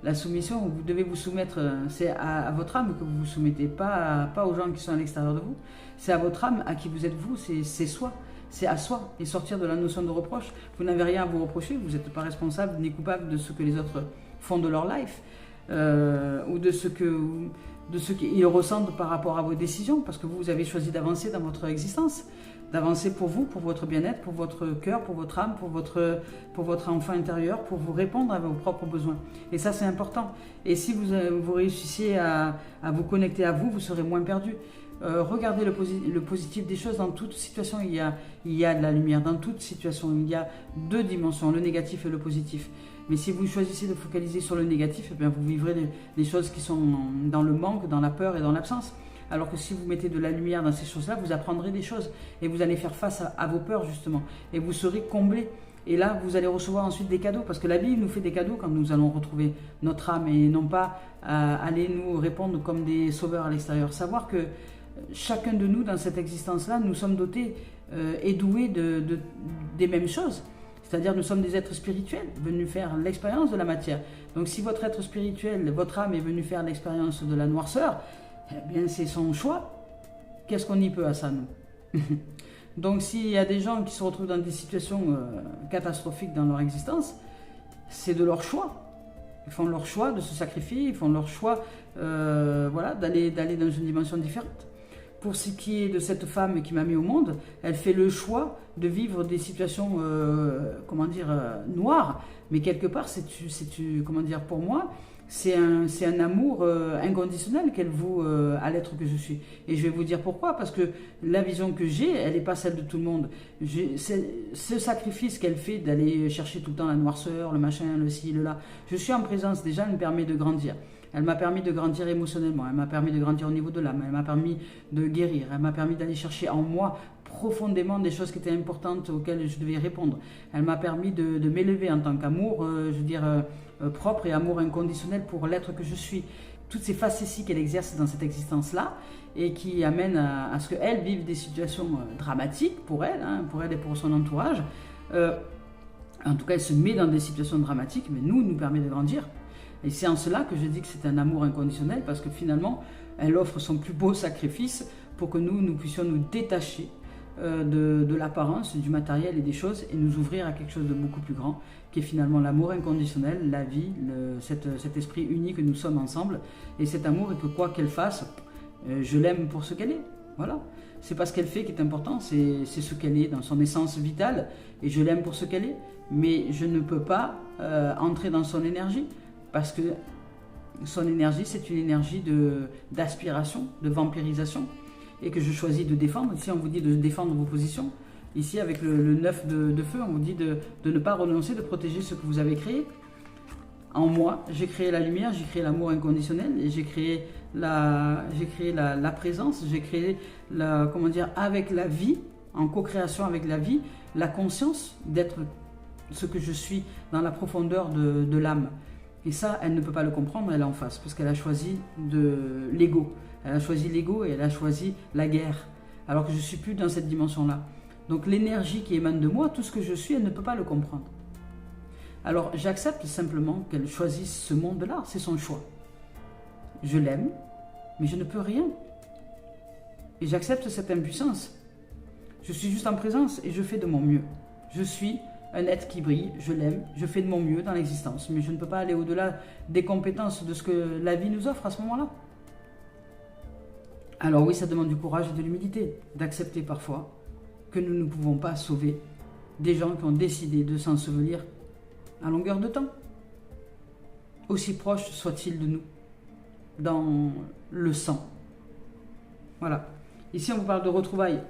La soumission, vous devez vous soumettre, c'est à votre âme que vous vous soumettez, pas aux gens qui sont à l'extérieur de vous. C'est à votre âme, à qui vous êtes vous, c'est soi. C'est à soi, et sortir de la notion de reproche. Vous n'avez rien à vous reprocher, vous n'êtes pas responsable ni coupable de ce que les autres font de leur life, ou de ce qu'ils ressentent par rapport à vos décisions, parce que vous avez choisi d'avancer dans votre existence, d'avancer pour vous, pour votre bien-être, pour votre cœur, pour votre âme, pour votre enfant intérieur, pour vous répondre à vos propres besoins. Et ça, c'est important. Et si vous réussissiez à vous connecter à vous, vous serez moins perdu. Regardez le positif des choses. Dans toute situation, il y a de la lumière. Dans toute situation, il y a deux dimensions, le négatif et le positif. Mais si vous choisissez de focaliser sur le négatif, eh bien vous vivrez des choses qui sont dans le manque, dans la peur et dans l'absence. Alors que si vous mettez de la lumière dans ces choses-là, vous apprendrez des choses. Et vous allez faire face à vos peurs, justement. Et vous serez comblé. Et là, vous allez recevoir ensuite des cadeaux. Parce que la vie nous fait des cadeaux quand nous allons retrouver notre âme. Et non pas aller nous répondre comme des sauveurs à l'extérieur. Savoir que chacun de nous, dans cette existence-là, nous sommes dotés et doués des mêmes choses. C'est-à-dire, nous sommes des êtres spirituels, venus faire l'expérience de la matière. Donc, si votre être spirituel, votre âme est venue faire l'expérience de la noirceur, eh bien, c'est son choix. Qu'est-ce qu'on y peut à ça, nous? Donc s'il y a des gens qui se retrouvent dans des situations catastrophiques dans leur existence, c'est de leur choix. Ils font leur choix de se sacrifier, ils font leur choix voilà, d'aller dans une dimension différente. Pour ce qui est de cette femme qui m'a mis au monde, elle fait le choix de vivre des situations, comment dire, noires. Mais quelque part, comment dire, pour moi, c'est un amour inconditionnel qu'elle voue à l'être que je suis. Et je vais vous dire pourquoi. Parce que la vision que j'ai, elle n'est pas celle de tout le monde. Ce sacrifice qu'elle fait d'aller chercher tout le temps la noirceur, le machin, le ci, le là. Je suis en présence, déjà, elle me permet de grandir. Elle m'a permis de grandir émotionnellement, elle m'a permis de grandir au niveau de l'âme, elle m'a permis de guérir, elle m'a permis d'aller chercher en moi profondément des choses qui étaient importantes auxquelles je devais répondre. Elle m'a permis de m'élever en tant qu'amour, je veux dire, propre et amour inconditionnel pour l'être que je suis. Toutes ces facéties qu'elle exerce dans cette existence-là et qui amènent à ce qu'elle vive des situations dramatiques pour elle et pour son entourage. En tout cas, elle se met dans des situations dramatiques, mais nous permet de grandir. Et c'est en cela que je dis que c'est un amour inconditionnel, parce que finalement, elle offre son plus beau sacrifice pour que nous puissions nous détacher de l'apparence, du matériel et des choses, et nous ouvrir à quelque chose de beaucoup plus grand, qui est finalement l'amour inconditionnel, la vie, cet esprit uni que nous sommes ensemble, et cet amour, et que quoi qu'elle fasse, je l'aime pour ce qu'elle est. Voilà. C'est pas ce qu'elle fait qui est important, c'est ce qu'elle est dans son essence vitale, et je l'aime pour ce qu'elle est, mais je ne peux pas entrer dans son énergie. Parce que son énergie, c'est une énergie d'aspiration, de vampirisation, et que je choisis de défendre. Ici, on vous dit de défendre vos positions. Ici, avec le 9 de feu, on vous dit de ne pas renoncer, de protéger ce que vous avez créé. En moi, j'ai créé la lumière, j'ai créé l'amour inconditionnel, et j'ai créé la présence, j'ai créé, comment dire, avec la vie, en co-création avec la vie, la conscience d'être ce que je suis dans la profondeur de l'âme. Et ça, elle ne peut pas le comprendre, elle est en face, parce qu'elle a choisi l'ego. Elle a choisi l'ego et elle a choisi la guerre, alors que je ne suis plus dans cette dimension-là. Donc l'énergie qui émane de moi, tout ce que je suis, elle ne peut pas le comprendre. Alors j'accepte simplement qu'elle choisisse ce monde-là, c'est son choix. Je l'aime, mais je ne peux rien. Et j'accepte cette impuissance. Je suis juste en présence et je fais de mon mieux. Je suis un être qui brille, je l'aime, je fais de mon mieux dans l'existence, mais je ne peux pas aller au-delà des compétences de ce que la vie nous offre à ce moment-là. Alors oui, ça demande du courage et de l'humilité, d'accepter parfois que nous ne pouvons pas sauver des gens qui ont décidé de s'ensevelir à longueur de temps, aussi proches soient-ils de nous, dans le sang. Voilà. Ici, on vous parle de retrouvailles.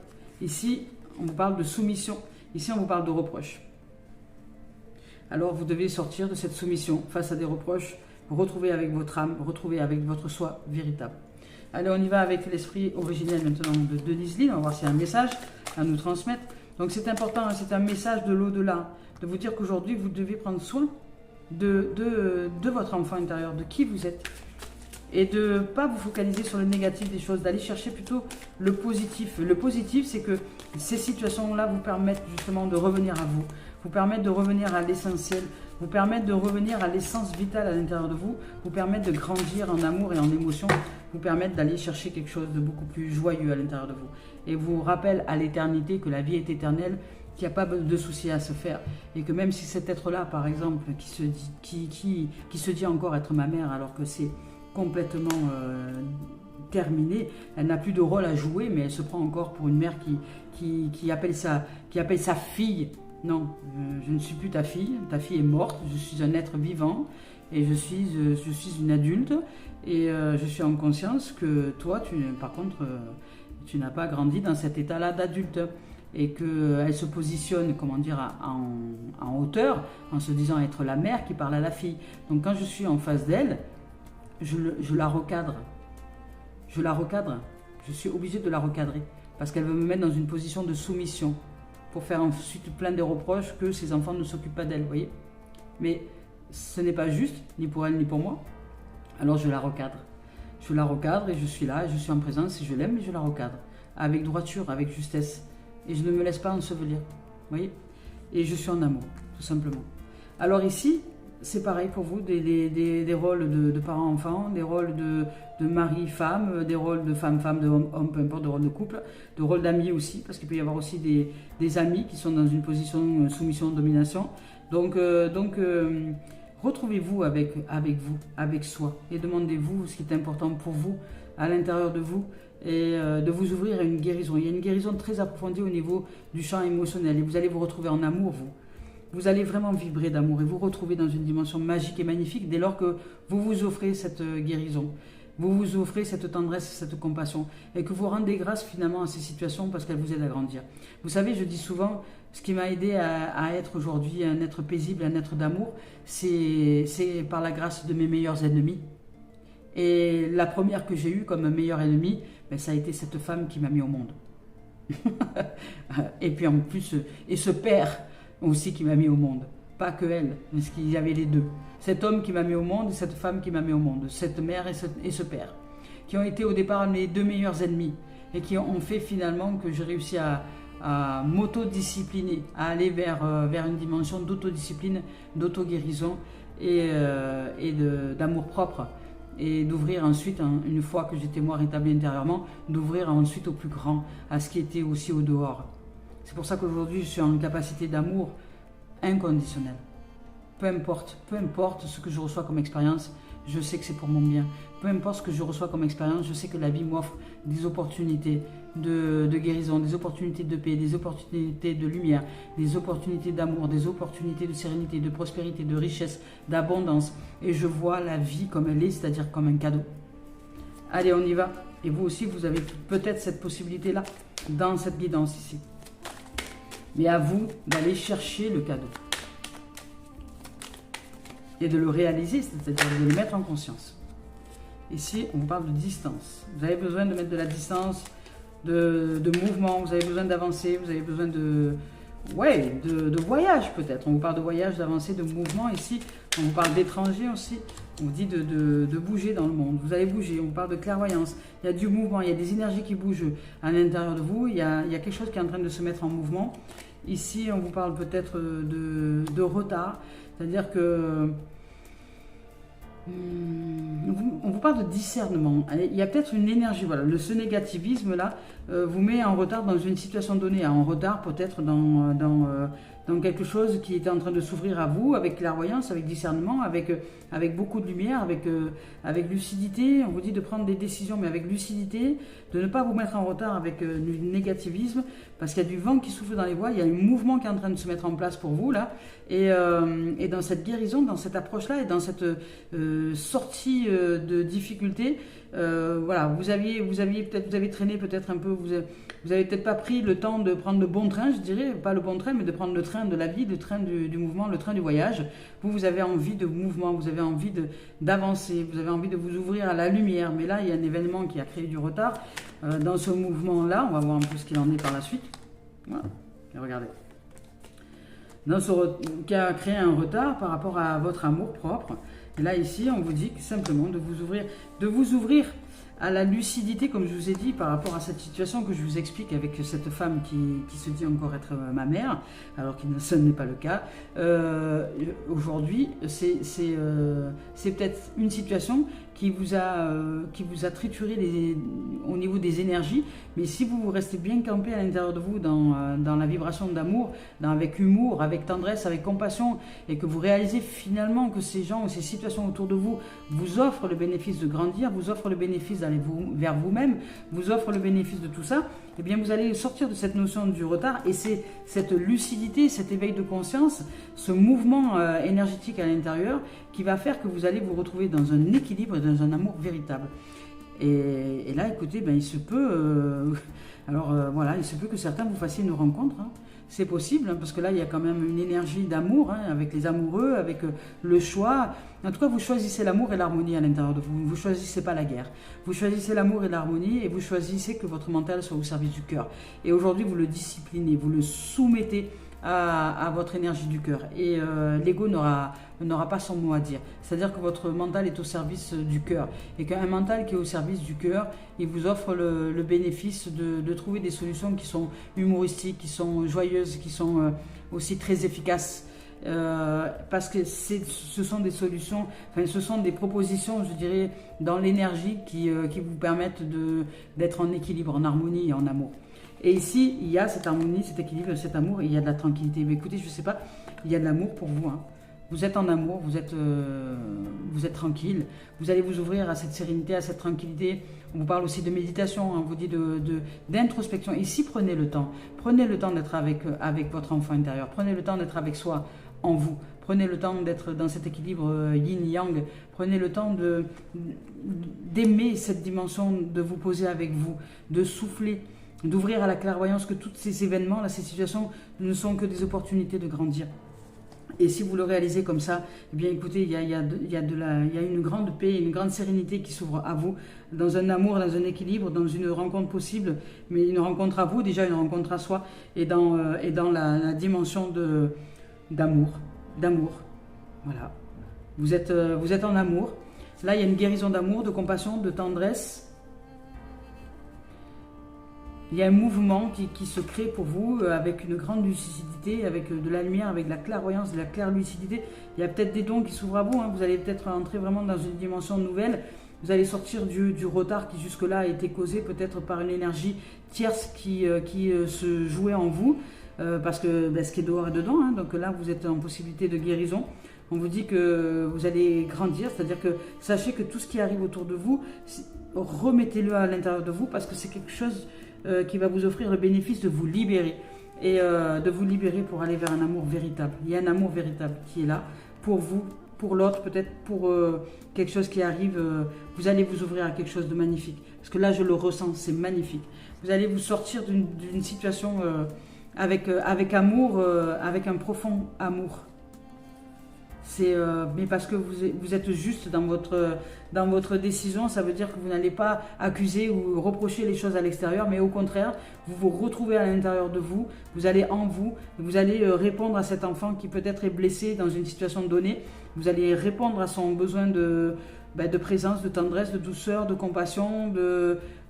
Ici, on vous parle de soumission. Ici, on vous parle de reproches. Alors, vous devez sortir de cette soumission face à des reproches, vous retrouver avec votre âme, retrouver avec votre soi véritable. Allez, on y va avec l'esprit originel maintenant de Denise Lynn. On va voir s'il y a un message à nous transmettre. Donc, c'est important, c'est un message de l'au-delà, de vous dire qu'aujourd'hui, vous devez prendre soin de votre enfant intérieur, de qui vous êtes. Et de ne pas vous focaliser sur le négatif des choses, d'aller chercher plutôt le positif. Le positif, c'est que ces situations-là vous permettent justement de revenir à vous permettent de revenir à l'essentiel, vous permettent de revenir à l'essence vitale à l'intérieur de vous, vous permettent de grandir en amour et en émotion, vous permettent d'aller chercher quelque chose de beaucoup plus joyeux à l'intérieur de vous. Et vous rappelle à l'éternité que la vie est éternelle, qu'il n'y a pas de souci à se faire. Et que même si cet être-là, par exemple, qui se dit encore être ma mère alors que c'est complètement terminée, elle n'a plus de rôle à jouer, mais elle se prend encore pour une mère qui appelle sa fille. Non, je ne suis plus ta fille est morte, je suis un être vivant et je suis une adulte et je suis en conscience que toi, par contre, tu n'as pas grandi dans cet état-là d'adulte et qu'elle se positionne, comment dire, en hauteur en se disant être la mère qui parle à la fille. Donc quand je suis en face d'elle, je la recadre. Je suis obligé de la recadrer parce qu'elle veut me mettre dans une position de soumission pour faire ensuite plein de reproches que ses enfants ne s'occupent pas d'elle, vous voyez. Mais ce n'est pas juste, ni pour elle ni pour moi. Alors je la recadre. Je la recadre et je suis là, je suis en présence et je l'aime et je la recadre. Avec droiture, avec justesse. Et je ne me laisse pas ensevelir, vous voyez. Et je suis en amour, tout simplement. Alors ici, c'est pareil pour vous, des rôles de parents-enfants, des rôles de mari-femme, des rôles de femme-femme, de homme, peu importe, de rôle de couple, de rôle d'amis aussi, parce qu'il peut y avoir aussi des amis qui sont dans une position soumission-domination. Donc, retrouvez-vous avec vous, avec soi, et demandez-vous ce qui est important pour vous, à l'intérieur de vous, et de vous ouvrir à une guérison. Il y a une guérison très approfondie au niveau du champ émotionnel, et vous allez vous retrouver en amour, vous. Vous allez vraiment vibrer d'amour et vous retrouver dans une dimension magique et magnifique dès lors que vous vous offrez cette guérison. Vous vous offrez cette tendresse, cette compassion et que vous rendez grâce finalement à ces situations parce qu'elles vous aident à grandir. Vous savez, je dis souvent, ce qui m'a aidé à être aujourd'hui un être paisible, un être d'amour, c'est par la grâce de mes meilleurs ennemis. Et la première que j'ai eue comme meilleure ennemie, ben, ça a été cette femme qui m'a mis au monde. Et puis en plus, et ce père aussi qui m'a mis au monde. Pas que elle, mais qu'il y avait les deux. Cet homme qui m'a mis au monde et cette femme qui m'a mis au monde. Cette mère et ce père. Qui ont été au départ mes deux meilleurs ennemis. Et qui ont fait finalement que j'ai réussi à m'autodiscipliner. À aller vers une dimension d'autodiscipline, d'auto-guérison et d'amour propre. Et d'ouvrir ensuite, une fois que j'étais moi rétabli intérieurement, d'ouvrir ensuite au plus grand, à ce qui était aussi au dehors. C'est pour ça qu'aujourd'hui, je suis en capacité d'amour inconditionnel. Peu importe ce que je reçois comme expérience, je sais que c'est pour mon bien. Peu importe ce que je reçois comme expérience, je sais que la vie m'offre des opportunités de guérison, des opportunités de paix, des opportunités de lumière, des opportunités d'amour, des opportunités de sérénité, de prospérité, de richesse, d'abondance. Et je vois la vie comme elle est, c'est-à-dire comme un cadeau. Allez, on y va. Et vous aussi, vous avez peut-être cette possibilité-là dans cette guidance ici. Mais à vous d'aller chercher le cadeau. Et de le réaliser, c'est-à-dire de le mettre en conscience. Ici, on vous parle de distance. Vous avez besoin de mettre de la distance, de mouvement, vous avez besoin d'avancer, vous avez besoin de voyage peut-être. On vous parle de voyage, d'avancer, de mouvement. Ici, on vous parle d'étrangers aussi. On vous dit de bouger dans le monde. Vous allez bouger, on vous parle de clairvoyance. Il y a du mouvement, il y a des énergies qui bougent à l'intérieur de vous. Il y a quelque chose qui est en train de se mettre en mouvement. Ici, on vous parle peut-être de retard. C'est-à-dire que on vous parle de discernement. Il y a peut-être une énergie, voilà, ce négativisme-là vous met en retard dans une situation donnée, en retard peut-être dans quelque chose qui était en train de s'ouvrir à vous, avec clairvoyance, avec discernement, avec beaucoup de lumière, avec lucidité. On vous dit de prendre des décisions, mais avec lucidité, de ne pas vous mettre en retard avec du négativisme, parce qu'il y a du vent qui souffle dans les voies, il y a un mouvement qui est en train de se mettre en place pour vous, là, et dans cette guérison, dans cette approche-là, et dans cette sortie de difficultés, voilà, vous avez traîné peut-être un peu, vous avez peut-être pas pris le temps de prendre le bon train, je dirais, pas le bon train, mais de prendre le train de la vie, le train du mouvement, le train du voyage. Vous avez envie de mouvement, vous avez envie d'avancer, vous avez envie de vous ouvrir à la lumière. Mais là, il y a un événement qui a créé du retard. Dans ce mouvement-là, on va voir un peu ce qu'il en est par la suite. Voilà, et regardez. Qui a créé un retard par rapport à votre amour propre. Et là, ici, on vous dit simplement de vous ouvrir à la lucidité, comme je vous ai dit, par rapport à cette situation que je vous explique avec cette femme qui se dit encore être ma mère, alors que ce n'est pas le cas. Aujourd'hui, c'est peut-être une situation qui vous a trituré au niveau des énergies, mais si vous restez bien campé à l'intérieur de vous dans la vibration d'amour, avec humour, avec tendresse, avec compassion, et que vous réalisez finalement que ces gens ou ces situations autour de vous vous offrent le bénéfice de grandir, vous offrent le bénéfice d'aller vers vous-même, vous offrent le bénéfice de tout ça, eh bien vous allez sortir de cette notion du retard, et c'est cette lucidité, cet éveil de conscience, ce mouvement énergétique à l'intérieur qui va faire que vous allez vous retrouver dans un équilibre et dans un amour véritable. Et là, écoutez, ben, il se peut, voilà, il se peut que certains vous fassiez une rencontre, hein. C'est possible, hein, parce que là, il y a quand même une énergie d'amour, hein, avec les amoureux, avec le choix. En tout cas, vous choisissez l'amour et l'harmonie à l'intérieur de vous. Vous ne choisissez pas la guerre. Vous choisissez l'amour et l'harmonie, et vous choisissez que votre mental soit au service du cœur. Et aujourd'hui, vous le disciplinez, vous le soumettez à votre énergie du cœur. Et l'ego n'aura pas son mot à dire. C'est-à-dire que votre mental est au service du cœur. Et qu'un mental qui est au service du cœur, il vous offre le bénéfice de trouver des solutions qui sont humoristiques, qui sont joyeuses, qui sont aussi très efficaces. parce que ce sont des solutions, enfin ce sont des propositions, je dirais, dans l'énergie qui vous permettent d'être en équilibre, en harmonie et en amour. Et ici, il y a cette harmonie, cet équilibre, cet amour, et il y a de la tranquillité. Mais écoutez, je ne sais pas, il y a de l'amour pour vous. Hein. Vous êtes en amour, vous êtes tranquille, vous allez vous ouvrir à cette sérénité, à cette tranquillité. On vous parle aussi de méditation, hein, on vous dit d'introspection. Ici, prenez le temps d'être avec votre enfant intérieur, prenez le temps d'être avec soi, en vous. Prenez le temps d'être dans cet équilibre yin-yang, prenez le temps d'aimer cette dimension, de vous poser avec vous, de souffler, d'ouvrir à la clairvoyance que tous ces événements, là, ces situations ne sont que des opportunités de grandir. Et si vous le réalisez comme ça, eh bien écoutez, il y a une grande paix, une grande sérénité qui s'ouvre à vous, dans un amour, dans un équilibre, dans une rencontre possible, mais une rencontre à vous, déjà une rencontre à soi, et dans la dimension d'amour. Voilà. Vous êtes en amour. Là, il y a une guérison d'amour, de compassion, de tendresse. Il y a un mouvement qui se crée pour vous avec une grande lucidité, avec de la lumière, avec de la clairvoyance, de la claire lucidité. Il y a peut-être des dons qui s'ouvrent à vous. Hein. Vous allez peut-être entrer vraiment dans une dimension nouvelle. Vous allez sortir du retard qui jusque-là a été causé peut-être par une énergie tierce qui se jouait en vous. Parce que ce qui est dehors est dedans. Hein. Donc là, vous êtes en possibilité de guérison. On vous dit que vous allez grandir. C'est-à-dire que sachez que tout ce qui arrive autour de vous, remettez-le à l'intérieur de vous parce que c'est quelque chose qui va vous offrir le bénéfice de vous libérer et de vous libérer pour aller vers un amour véritable. Il y a un amour véritable qui est là pour vous, pour l'autre, peut-être pour quelque chose qui arrive. Vous allez vous ouvrir à quelque chose de magnifique. Parce que là, je le ressens, c'est magnifique. Vous allez vous sortir d'une situation avec amour, avec un profond amour. Mais parce que vous êtes juste dans votre décision, ça veut dire que vous n'allez pas accuser ou reprocher les choses à l'extérieur, mais au contraire, vous vous retrouvez à l'intérieur de vous, vous allez en vous, vous allez répondre à cet enfant qui peut-être est blessé dans une situation donnée, vous allez répondre à son besoin de présence, de tendresse, de douceur, de compassion,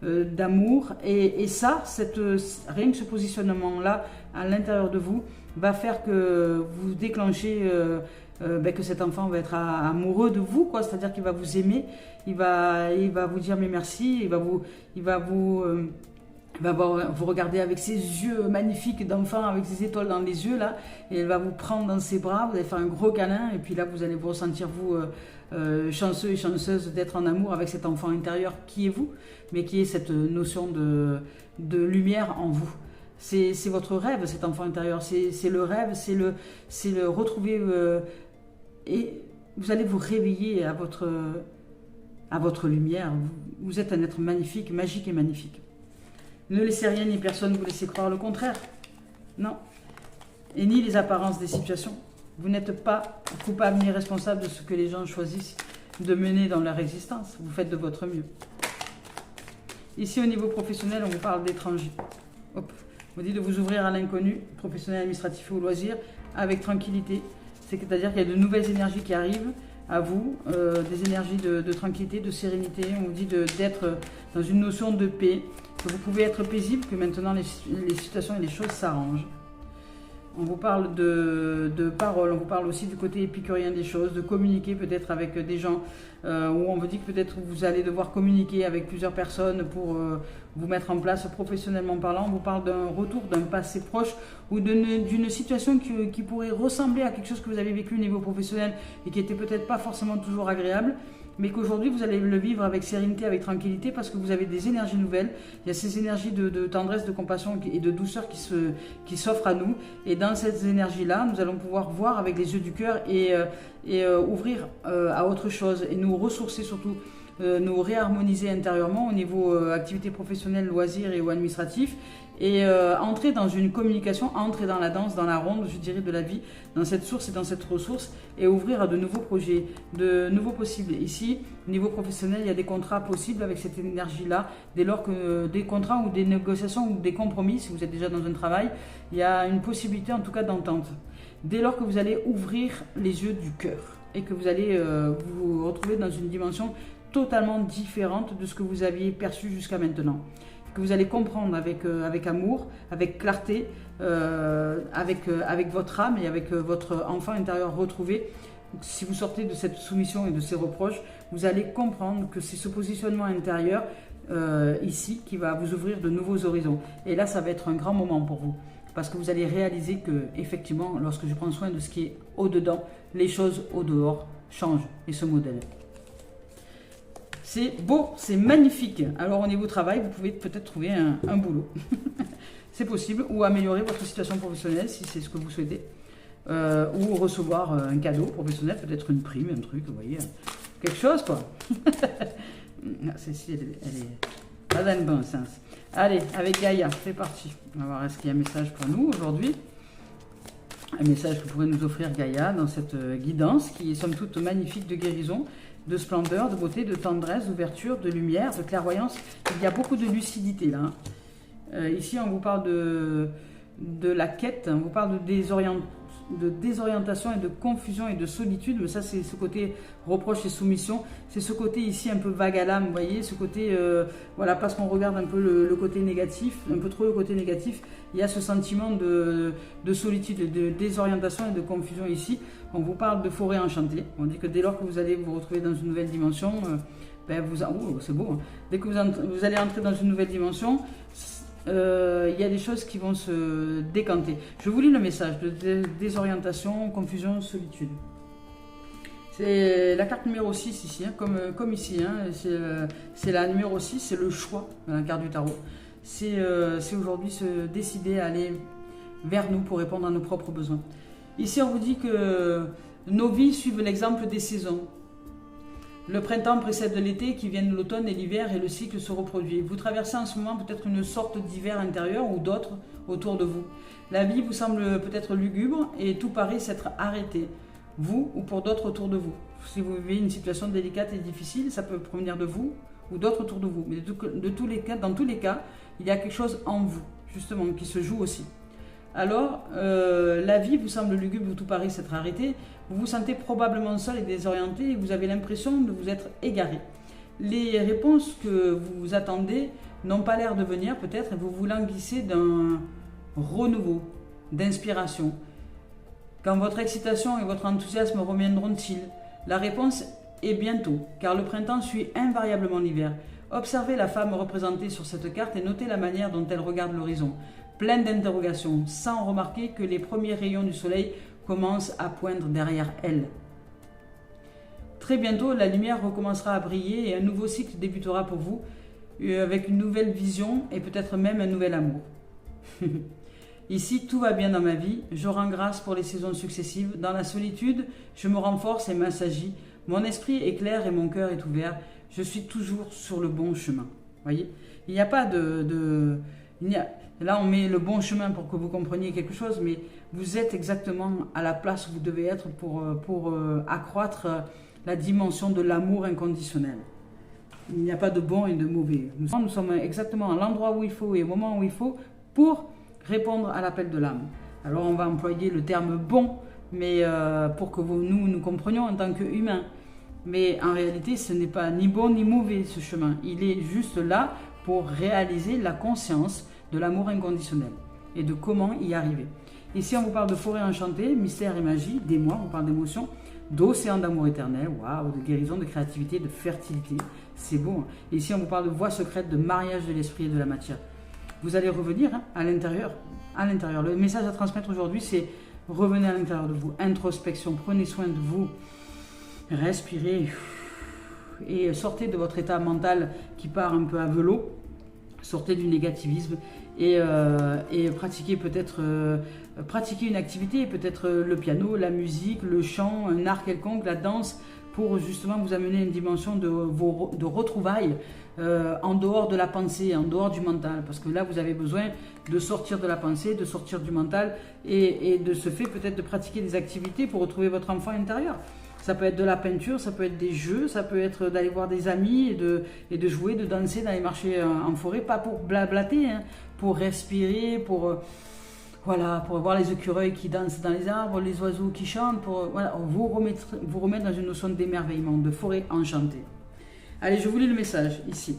d'amour. Et ça, rien que ce positionnement-là à l'intérieur de vous va faire que vous déclenchez... que cet enfant va être amoureux de vous, quoi. C'est-à-dire qu'il va vous aimer, il va vous dire mais merci, il va vous regarder avec ses yeux magnifiques d'enfant, avec ses étoiles dans les yeux là, et il va vous prendre dans ses bras, vous allez faire un gros câlin, et puis là vous allez vous ressentir chanceux et chanceuse d'être en amour avec cet enfant intérieur qui est vous, mais qui est cette notion de lumière en vous. C'est votre rêve, cet enfant intérieur, c'est le rêve, c'est le retrouver, et vous allez vous réveiller à votre lumière. Vous êtes un être magnifique, magique et magnifique. Ne laissez rien ni personne vous laisser croire le contraire. Non. Et ni les apparences des situations. Vous n'êtes pas coupable ni responsable de ce que les gens choisissent de mener dans leur existence. Vous faites de votre mieux. Ici, au niveau professionnel, on vous parle d'étrangers. Hop. On vous dit de vous ouvrir à l'inconnu, professionnel, administratif ou loisir, avec tranquillité. C'est-à-dire qu'il y a de nouvelles énergies qui arrivent à vous, des énergies de tranquillité, de sérénité. On vous dit d'être dans une notion de paix, que vous pouvez être paisible, que maintenant les situations et les choses s'arrangent. On vous parle de parole, on vous parle aussi du côté épicurien des choses, de communiquer peut-être avec des gens, où on vous dit que peut-être vous allez devoir communiquer avec plusieurs personnes pour vous mettre en place professionnellement parlant. On vous parle d'un retour, d'un passé proche ou d'une situation qui pourrait ressembler à quelque chose que vous avez vécu au niveau professionnel et qui n'était peut-être pas forcément toujours agréable, mais qu'aujourd'hui vous allez le vivre avec sérénité, avec tranquillité, parce que vous avez des énergies nouvelles. Il y a ces énergies de tendresse, de compassion et de douceur qui s'offrent à nous. Et dans ces énergies-là, nous allons pouvoir voir avec les yeux du cœur et ouvrir à autre chose et nous ressourcer surtout, nous réharmoniser intérieurement au niveau activité professionnelle, loisirs et ou administratif, et entrer dans une communication, entrer dans la danse, dans la ronde, je dirais, de la vie, dans cette source et dans cette ressource, et ouvrir à de nouveaux projets, de nouveaux possibles. Ici, au niveau professionnel, il y a des contrats possibles avec cette énergie-là, dès lors que des contrats ou des négociations ou des compromis, si vous êtes déjà dans un travail, il y a une possibilité en tout cas d'entente. Dès lors que vous allez ouvrir les yeux du cœur et que vous allez vous retrouver dans une dimension totalement différente de ce que vous aviez perçu jusqu'à maintenant. que vous allez comprendre avec amour, avec clarté, avec votre âme et avec votre enfant intérieur retrouvé. Si vous sortez de cette soumission et de ces reproches, vous allez comprendre que c'est ce positionnement intérieur ici qui va vous ouvrir de nouveaux horizons. Et là, ça va être un grand moment pour vous. Parce que vous allez réaliser que, effectivement, lorsque je prends soin de ce qui est au-dedans, les choses au-dehors changent et se modèlent. C'est beau, c'est magnifique. Alors au niveau travail, vous pouvez peut-être trouver un boulot. C'est possible. Ou améliorer votre situation professionnelle si c'est ce que vous souhaitez. Ou recevoir un cadeau professionnel, peut-être une prime, un truc, vous voyez. Quelque chose, quoi. Celle-ci, elle est pas dans le bon sens. Allez, avec Gaïa, c'est parti. On va voir est-ce qu'il y a un message pour nous aujourd'hui. Un message que pourrait nous offrir Gaïa dans cette guidance qui est somme toute magnifique de guérison, de splendeur, de beauté, de tendresse, d'ouverture, de lumière, de clairvoyance. Il y a beaucoup de lucidité là. Ici, on vous parle de la quête, on vous parle de désorientation et de confusion et de solitude. Mais ça, c'est ce côté reproche et soumission. C'est ce côté ici un peu vague à l'âme, vous voyez, ce côté, voilà, parce qu'on regarde un peu le côté négatif, un peu trop le côté négatif, il y a ce sentiment de solitude, de désorientation et de confusion ici. On vous parle de forêt enchantée. On dit que dès lors que vous allez vous retrouver dans une nouvelle dimension, c'est beau, hein. Dès que vous allez entrer dans une nouvelle dimension, il y a des choses qui vont se décanter. Je vous lis le message de désorientation, confusion, solitude. C'est la carte numéro 6 ici, hein, comme ici. Hein, c'est la numéro 6, c'est le choix dans la carte du tarot. C'est aujourd'hui se décider à aller vers nous pour répondre à nos propres besoins. Ici, on vous dit que nos vies suivent l'exemple des saisons. Le printemps précède l'été, qui viennent l'automne et l'hiver, et le cycle se reproduit. Vous traversez en ce moment peut-être une sorte d'hiver intérieur ou d'autres autour de vous. La vie vous semble peut-être lugubre et tout paraît s'être arrêté, vous ou pour d'autres autour de vous. Si vous vivez une situation délicate et difficile, ça peut provenir de vous ou d'autres autour de vous. Mais dans tous les cas, il y a quelque chose en vous, justement, qui se joue aussi. Alors, la vie vous semble lugubre ou tout paraît s'être arrêté. Vous vous sentez probablement seul et désorienté et vous avez l'impression de vous être égaré. Les réponses que vous attendez n'ont pas l'air de venir peut-être et vous vous languissez d'un renouveau, d'inspiration. Quand votre excitation et votre enthousiasme reviendront-ils? La réponse est bientôt, car le printemps suit invariablement l'hiver. Observez la femme représentée sur cette carte et notez la manière dont elle regarde l'horizon, pleine d'interrogations, sans remarquer que les premiers rayons du soleil commencent à poindre derrière elle. Très bientôt, la lumière recommencera à briller et un nouveau cycle débutera pour vous, avec une nouvelle vision et peut-être même un nouvel amour. Ici, tout va bien dans ma vie, je rends grâce pour les saisons successives. Dans la solitude, je me renforce et m'assagis. Mon esprit est clair et mon cœur est ouvert. Je suis toujours sur le bon chemin. Voyez, il n'y a pas là, on met le bon chemin pour que vous compreniez quelque chose, mais vous êtes exactement à la place où vous devez être pour accroître la dimension de l'amour inconditionnel. Il n'y a pas de bon et de mauvais. Nous sommes exactement à l'endroit où il faut et au moment où il faut pour répondre à l'appel de l'âme. Alors, on va employer le terme bon, mais pour que nous comprenions en tant qu'humains. Mais en réalité, ce n'est pas ni bon ni mauvais ce chemin. Il est juste là pour réaliser la conscience de l'amour inconditionnel et de comment y arriver. Ici, on vous parle de forêt enchantée, mystère et magie, d'émoi, on parle d'émotion, d'océan d'amour éternel, waouh, de guérison, de créativité, de fertilité. C'est beau. Ici, on vous parle de voie secrète, de mariage de l'esprit et de la matière. Vous allez revenir à l'intérieur. Le message à transmettre aujourd'hui, c'est revenez à l'intérieur de vous. Introspection, prenez soin de vous. Respirez et sortez de votre état mental qui part un peu à velo. Sortez du négativisme et pratiquez peut-être pratiquer une activité, peut-être le piano, la musique, le chant, un art quelconque, la danse, pour justement vous amener à une dimension de retrouvailles en dehors de la pensée, en dehors du mental. Parce que là, vous avez besoin de sortir de la pensée, de sortir du mental et de ce fait peut-être de pratiquer des activités pour retrouver votre enfant intérieur. Ça peut être de la peinture, ça peut être des jeux, ça peut être d'aller voir des amis et de jouer, de danser, d'aller marcher en forêt, pas pour blablater, hein, pour respirer, pour voir les écureuils qui dansent dans les arbres, les oiseaux qui chantent, pour vous remettre dans une notion d'émerveillement, de forêt enchantée. Allez, je vous lis le message ici.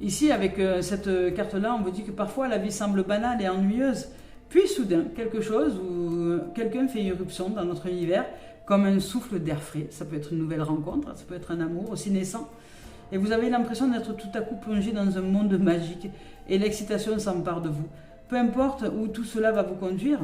Ici, avec cette carte-là, on vous dit que parfois la vie semble banale et ennuyeuse. Puis soudain, quelque chose ou quelqu'un fait irruption dans notre univers comme un souffle d'air frais. Ça peut être une nouvelle rencontre, ça peut être un amour aussi naissant. Et vous avez l'impression d'être tout à coup plongé dans un monde magique et l'excitation s'empare de vous. Peu importe où tout cela va vous conduire,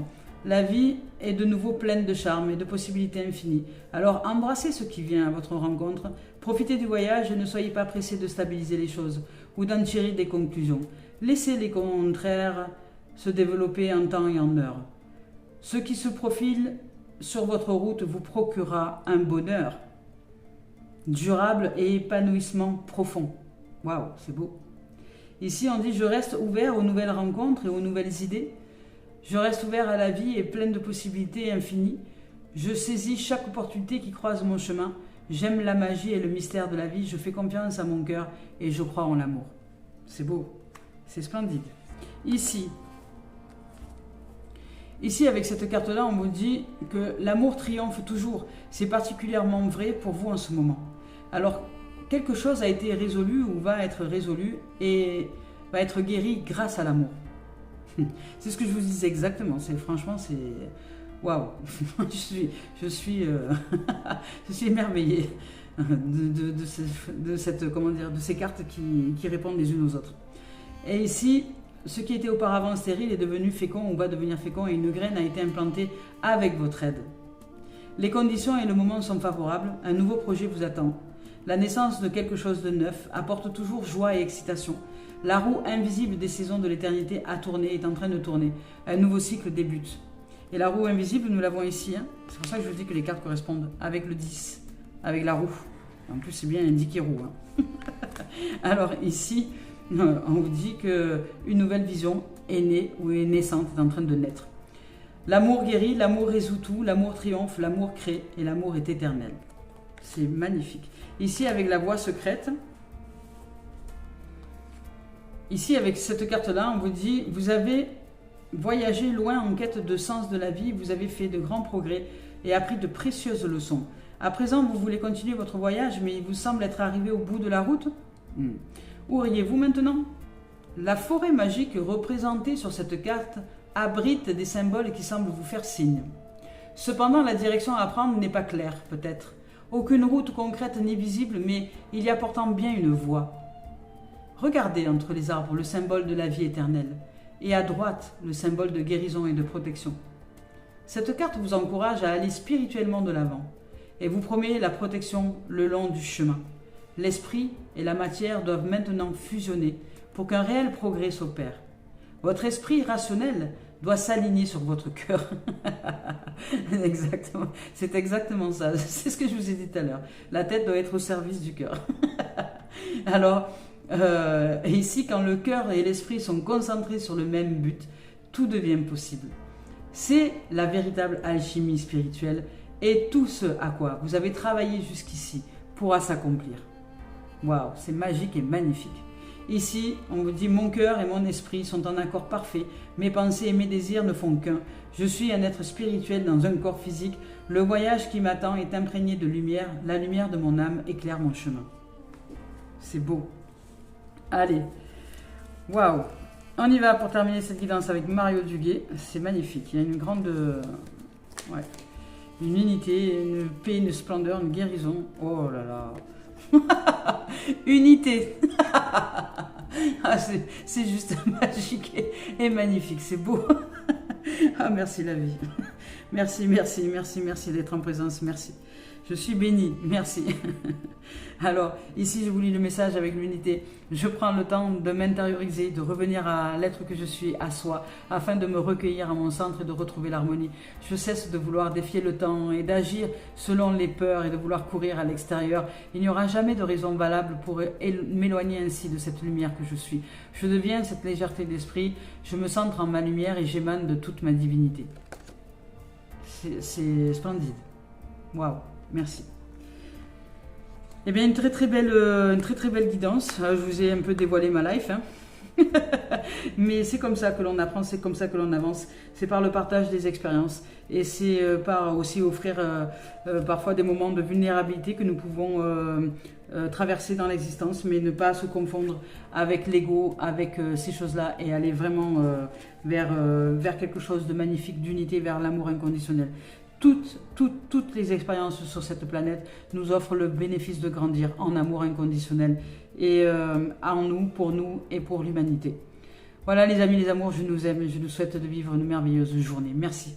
la vie est de nouveau pleine de charme et de possibilités infinies. Alors embrassez ce qui vient à votre rencontre, profitez du voyage et ne soyez pas pressé de stabiliser les choses ou d'en tirer des conclusions. Laissez les contraires se développer en temps et en heure. Ce qui se profile sur votre route vous procurera un bonheur durable et épanouissement profond. Waouh, c'est beau. Ici, on dit « Je reste ouvert aux nouvelles rencontres et aux nouvelles idées. Je reste ouvert à la vie et pleine de possibilités infinies. Je saisis chaque opportunité qui croise mon chemin. J'aime la magie et le mystère de la vie. Je fais confiance à mon cœur et je crois en l'amour. » C'est beau. C'est splendide. Ici, avec cette carte-là, on vous dit que l'amour triomphe toujours. C'est particulièrement vrai pour vous en ce moment. Alors, quelque chose a été résolu ou va être résolu et va être guéri grâce à l'amour. C'est ce que je vous disais exactement. Franchement, c'est waouh. Je suis émerveillée de ces cartes qui répondent les unes aux autres. Et ici, ce qui était auparavant stérile est devenu fécond ou va devenir fécond et une graine a été implantée avec votre aide. Les conditions et le moment sont favorables. Un nouveau projet vous attend. La naissance de quelque chose de neuf apporte toujours joie et excitation. La roue invisible des saisons de l'éternité a tourné, est en train de tourner. Un nouveau cycle débute. Et la roue invisible, nous l'avons ici. C'est pour ça que je vous dis que les cartes correspondent avec le 10, avec la roue. En plus, c'est bien indiqué roue. Alors ici, on vous dit qu'une nouvelle vision est née ou est naissante, est en train de naître. L'amour guérit, l'amour résout tout, l'amour triomphe, l'amour crée et l'amour est éternel. C'est magnifique. Ici, avec la voie secrète, ici, avec cette carte-là, on vous dit, vous avez voyagé loin en quête de sens de la vie, vous avez fait de grands progrès et appris de précieuses leçons. À présent, vous voulez continuer votre voyage, mais il vous semble être arrivé au bout de la route. Où iriez-vous maintenant? La forêt magique représentée sur cette carte abrite des symboles qui semblent vous faire signe. Cependant, la direction à prendre n'est pas claire, peut-être. Aucune route concrète n'est visible, mais il y a pourtant bien une voie. Regardez entre les arbres le symbole de la vie éternelle, et à droite le symbole de guérison et de protection. Cette carte vous encourage à aller spirituellement de l'avant, et vous promet la protection le long du chemin. L'esprit et la matière doivent maintenant fusionner pour qu'un réel progrès s'opère. Votre esprit rationnel doit s'aligner sur votre cœur. Exactement. C'est exactement ça. C'est ce que je vous ai dit tout à l'heure. La tête doit être au service du cœur. Alors, ici, quand le cœur et l'esprit sont concentrés sur le même but, tout devient possible. C'est la véritable alchimie spirituelle et tout ce à quoi vous avez travaillé jusqu'ici pourra s'accomplir. Waouh, c'est magique et magnifique. Ici, on vous dit « Mon cœur et mon esprit sont en accord parfait. Mes pensées et mes désirs ne font qu'un. Je suis un être spirituel dans un corps physique. Le voyage qui m'attend est imprégné de lumière. La lumière de mon âme éclaire mon chemin. » C'est beau. Allez. Waouh. On y va pour terminer cette guidance avec Mario Duguay. C'est magnifique. Il y a une grande... une unité, une paix, une splendeur, une guérison. Oh là là. Unité. Ah, c'est juste magique et magnifique, c'est beau. Ah, merci la vie. Merci, merci, merci, merci d'être en présence, merci. Je suis bénie, merci. Alors, ici, je vous lis le message avec l'unité. Je prends le temps de m'intérioriser, de revenir à l'être que je suis, à soi, afin de me recueillir à mon centre et de retrouver l'harmonie. Je cesse de vouloir défier le temps et d'agir selon les peurs et de vouloir courir à l'extérieur. Il n'y aura jamais de raison valable pour m'éloigner ainsi de cette lumière que je suis. Je deviens cette légèreté d'esprit, je me centre en ma lumière et j'émane de toute ma divinité. C'est splendide. Waouh. Merci. Eh bien, une très très belle guidance. Je vous ai un peu dévoilé ma life. Mais c'est comme ça que l'on apprend, c'est comme ça que l'on avance. C'est par le partage des expériences. Et c'est par aussi offrir parfois des moments de vulnérabilité que nous pouvons traverser dans l'existence, mais ne pas se confondre avec l'ego, avec ces choses-là, et aller vraiment vers quelque chose de magnifique, d'unité, vers l'amour inconditionnel. Toutes les expériences sur cette planète nous offrent le bénéfice de grandir en amour inconditionnel et en nous, pour nous et pour l'humanité. Voilà les amis, les amours, je nous aime et je nous souhaite de vivre une merveilleuse journée. Merci.